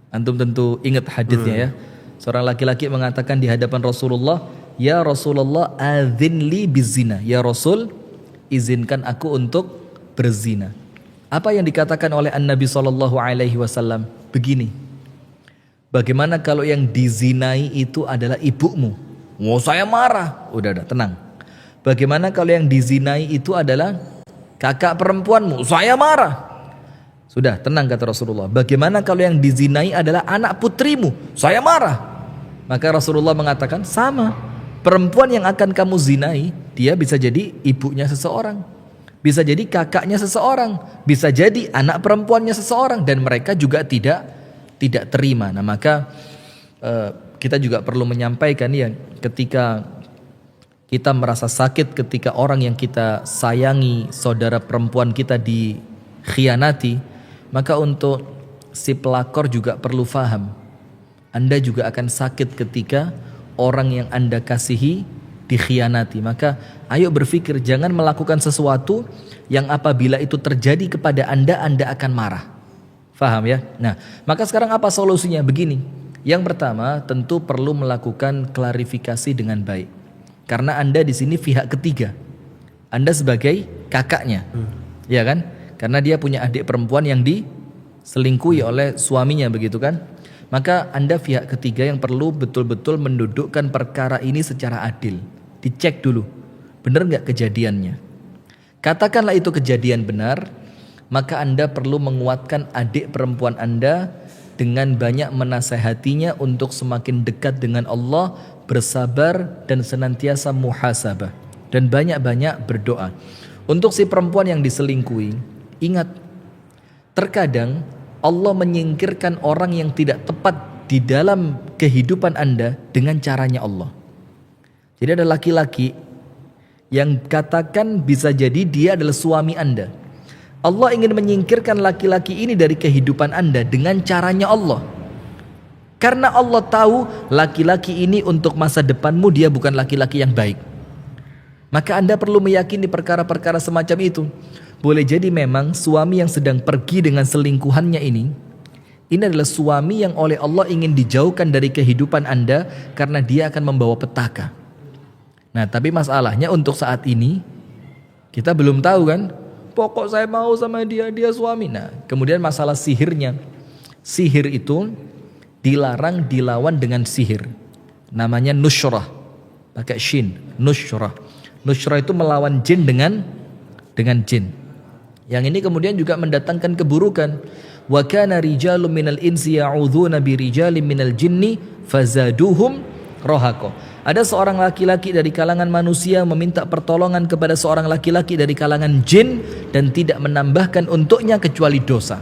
Antum tentu ingat hadisnya ya. Seorang laki-laki mengatakan di hadapan Rasulullah, "Ya Rasulullah, adzinli bizina." Ya Rasul, izinkan aku untuk berzina. Apa yang dikatakan oleh An-Nabi SAW? Begini. Bagaimana kalau yang dizinai itu adalah ibumu? Oh, saya marah. Udah, tenang. Bagaimana kalau yang dizinai itu adalah kakak perempuanmu? Saya marah. Sudah, tenang kata Rasulullah. Bagaimana kalau yang dizinai adalah anak putrimu? Saya marah. Maka Rasulullah mengatakan, sama. Perempuan yang akan kamu zinai, dia bisa jadi ibunya seseorang. Bisa jadi kakaknya seseorang. Bisa jadi anak perempuannya seseorang. Dan mereka juga tidak terima. Nah, maka kita juga perlu menyampaikan ya, ketika kita merasa sakit ketika orang yang kita sayangi, saudara perempuan kita dikhianati, maka untuk si pelakor juga perlu faham. Anda juga akan sakit ketika orang yang Anda kasihi dikhianati. Maka ayo berpikir, jangan melakukan sesuatu yang apabila itu terjadi kepada Anda akan marah. Faham ya? Nah, maka sekarang apa solusinya? Begini. Yang pertama, tentu perlu melakukan klarifikasi dengan baik. Karena Anda di sini pihak ketiga. Anda sebagai kakaknya. Ya kan? Karena dia punya adik perempuan yang diselingkuhi oleh suaminya, begitu kan? Maka Anda pihak ketiga yang perlu betul-betul mendudukkan perkara ini secara adil. Dicek dulu, benar nggak kejadiannya. Katakanlah itu kejadian benar, maka Anda perlu menguatkan adik perempuan Anda dengan banyak menasehatinya untuk semakin dekat dengan Allah, bersabar dan senantiasa muhasabah. Dan banyak-banyak berdoa. Untuk si perempuan yang diselingkuhi, ingat, terkadang Allah menyingkirkan orang yang tidak tepat di dalam kehidupan Anda dengan caranya Allah. Jadi ada laki-laki yang katakan bisa jadi dia adalah suami Anda. Allah ingin menyingkirkan laki-laki ini dari kehidupan Anda dengan caranya Allah. Karena Allah tahu laki-laki ini untuk masa depanmu dia bukan laki-laki yang baik. Maka Anda perlu meyakini perkara-perkara semacam itu. Boleh jadi memang suami yang sedang pergi dengan selingkuhannya ini adalah suami yang oleh Allah ingin dijauhkan dari kehidupan Anda karena dia akan membawa petaka. Nah, tapi masalahnya untuk saat ini kita belum tahu kan. Pokok saya mau sama dia, dia suami. Nah, kemudian masalah sihirnya. Sihir itu dilarang dilawan dengan sihir. Namanya nusyrah. Pakai shin, nusyrah. Nusyrah itu melawan jin dengan jin. Yang ini kemudian juga mendatangkan keburukan. Wa kana rijalun minal insi ya'udzuna bi rijalin minal jinni fazaduhum rahaqa. Ada seorang laki-laki dari kalangan manusia meminta pertolongan kepada seorang laki-laki dari kalangan jin dan tidak menambahkan untuknya kecuali dosa.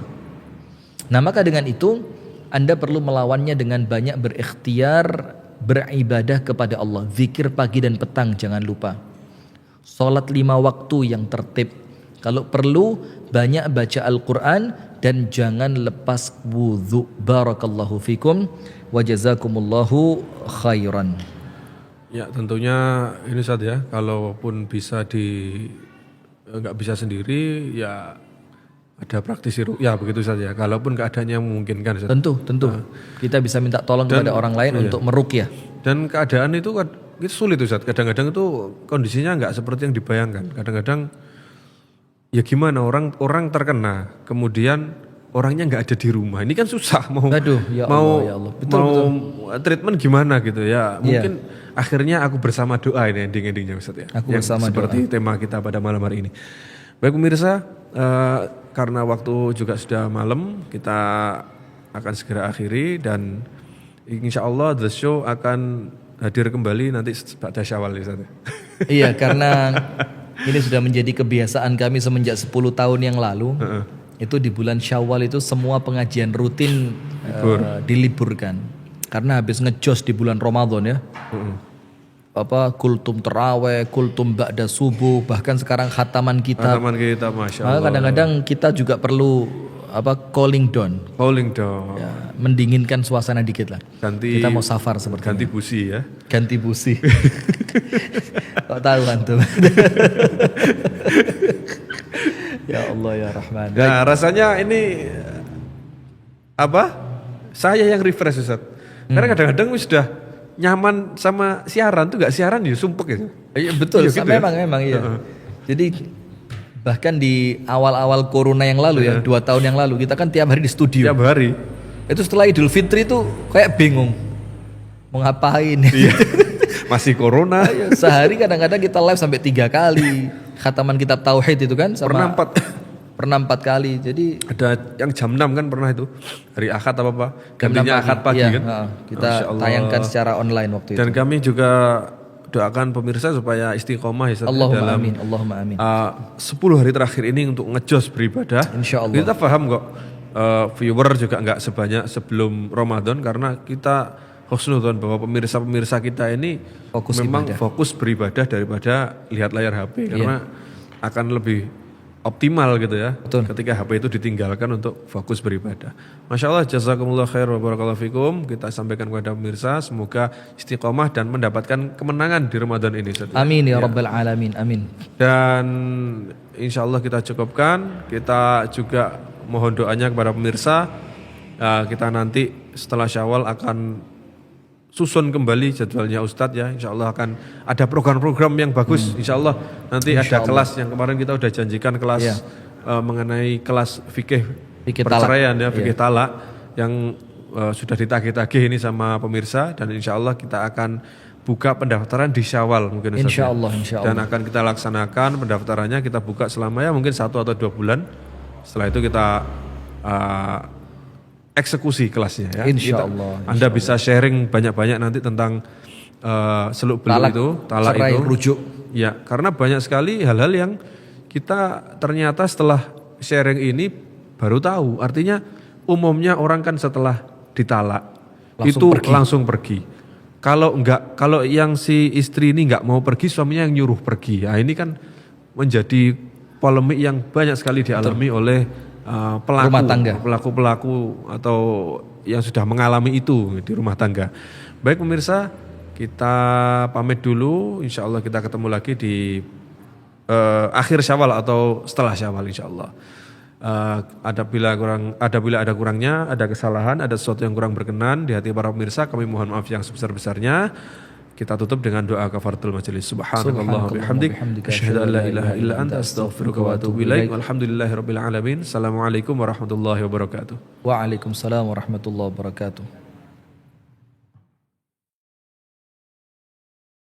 Nah, maka dengan itu Anda perlu melawannya dengan banyak berikhtiar, beribadah kepada Allah. Zikir pagi dan petang jangan lupa. Salat 5 waktu yang tertib. Kalau perlu banyak baca Al-Quran dan jangan lepas wudhu. Barakallahu fikum wa jazakumullahu khairan. Ya, tentunya ini Ustaz ya, kalaupun bisa nggak bisa sendiri ya ada praktisi ruqyah begitu saja. Kalaupun keadaannya memungkinkan Ustaz. Tentu. Kita bisa minta tolong kepada orang lain untuk meruqyah. Dan keadaan itu sulit Ustaz. Kadang-kadang itu kondisinya nggak seperti yang dibayangkan. Kadang-kadang ya gimana orang terkena, kemudian orangnya nggak ada di rumah. Ini kan susah mau ya Allah. Betul. Treatment gimana gitu ya. Mungkin akhirnya aku bersama doa ini ending-endingnya Ustaz ya. Aku bersama seperti doa. tema kita pada malam hari ini. Baik pemirsa, karena waktu juga sudah malam, kita akan segera akhiri dan insya Allah The Show akan hadir kembali nanti pada Syawal Ustaz ya. Iya, karena ini sudah menjadi kebiasaan kami semenjak 10 tahun yang lalu. Itu di bulan Syawal itu semua pengajian rutin diliburkan. Karena habis ngejos di bulan Ramadan ya. Kultum terawih, kultum ba'da subuh, bahkan sekarang khataman kitab. Masya Allah. Kadang-kadang kita juga perlu calling down. Ya, mendinginkan suasana dikit lah. Kita mau safar seperti ganti busi ya. Ganti busi. Kok tahu antum? Ya Allah ya Rahman. Nah, rasanya ini saya yang refresh Ustaz. Karena kadang-kadang sudah nyaman sama siaran tuh, gak siaran ya sumpek ya. Iya betul, gitu memang iya. Jadi bahkan di awal-awal corona yang lalu ya, 2 tahun yang lalu kita kan tiap hari di studio. Tiap hari. Itu setelah Idul Fitri tuh kayak bingung mau ngapain. Iya. Masih corona. Sehari kadang-kadang kita live sampai 3 kali. Khataman kitab tauhid itu kan sama pernah 4 kali. Jadi ada yang jam 6 kan pernah itu. Hari Ahad apa gantinya Ahad pagi kan. Kita tayangkan secara online waktu itu. Dan kami juga doakan pemirsa supaya istiqomah ya Allahumma amin. 10 hari terakhir ini untuk ngejos beribadah. Insyaallah. Kita paham kok viewer juga nggak sebanyak sebelum Ramadan karena kita husnuzon bahwa pemirsa-pemirsa kita ini fokus beribadah daripada lihat layar HP karena akan lebih optimal gitu ya. Betul. Ketika HP itu ditinggalkan untuk fokus beribadah. Masya Allah, jazakumullah khair wa barakallahu fikum. Kita sampaikan kepada pemirsa, semoga istiqomah dan mendapatkan kemenangan di Ramadan ini. Ustaz. Amin ya rabbal alamin. Amin. Dan insya Allah kita cukupkan. Kita juga mohon doanya kepada pemirsa. Kita nanti setelah Syawal akan susun kembali jadwalnya Ustadz ya. Insya Allah akan ada program-program yang bagus. Insya Allah nanti ada kelas yang kemarin kita udah janjikan kelas mengenai kelas fikih perceraian ya, fikih talak yang sudah ditagih-tagih ini sama pemirsa, dan insya Allah kita akan buka pendaftaran di Syawal mungkin Ustadz. Insya Allah. Dan akan kita laksanakan pendaftarannya, kita buka selama ya mungkin 1 atau 2 bulan. Setelah itu kita eksekusi kelasnya ya. Insya Allah. Anda bisa sharing banyak-banyak nanti tentang seluk beluk itu, talak cerai, itu. rujuk. Ya, karena banyak sekali hal-hal yang kita ternyata setelah sharing ini baru tahu. Artinya umumnya orang kan setelah ditalak langsung pergi. Kalau yang si istri ini enggak mau pergi, suaminya yang nyuruh pergi. Nah, ini kan menjadi polemik yang banyak sekali dialami oleh pelaku atau yang sudah mengalami itu di rumah tangga. Baik pemirsa, kita pamit dulu. Insya Allah kita ketemu lagi di akhir Syawal atau setelah Syawal insya Allah. Apabila ada kurangnya, ada kesalahan, ada sesuatu yang kurang berkenan di hati para pemirsa, kami mohon maaf yang sebesar-besarnya. Kita tutup dengan doa kafaratul majelis. Subhanallah wa bihamdik, asyhadu an la ilaha illa anta, astaghfiruka wa atubu ilaik. Walhamdulillahirabbil alamin. Assalamualaikum warahmatullahi wabarakatuh. Waalaikumsalam warahmatullahi wabarakatuh.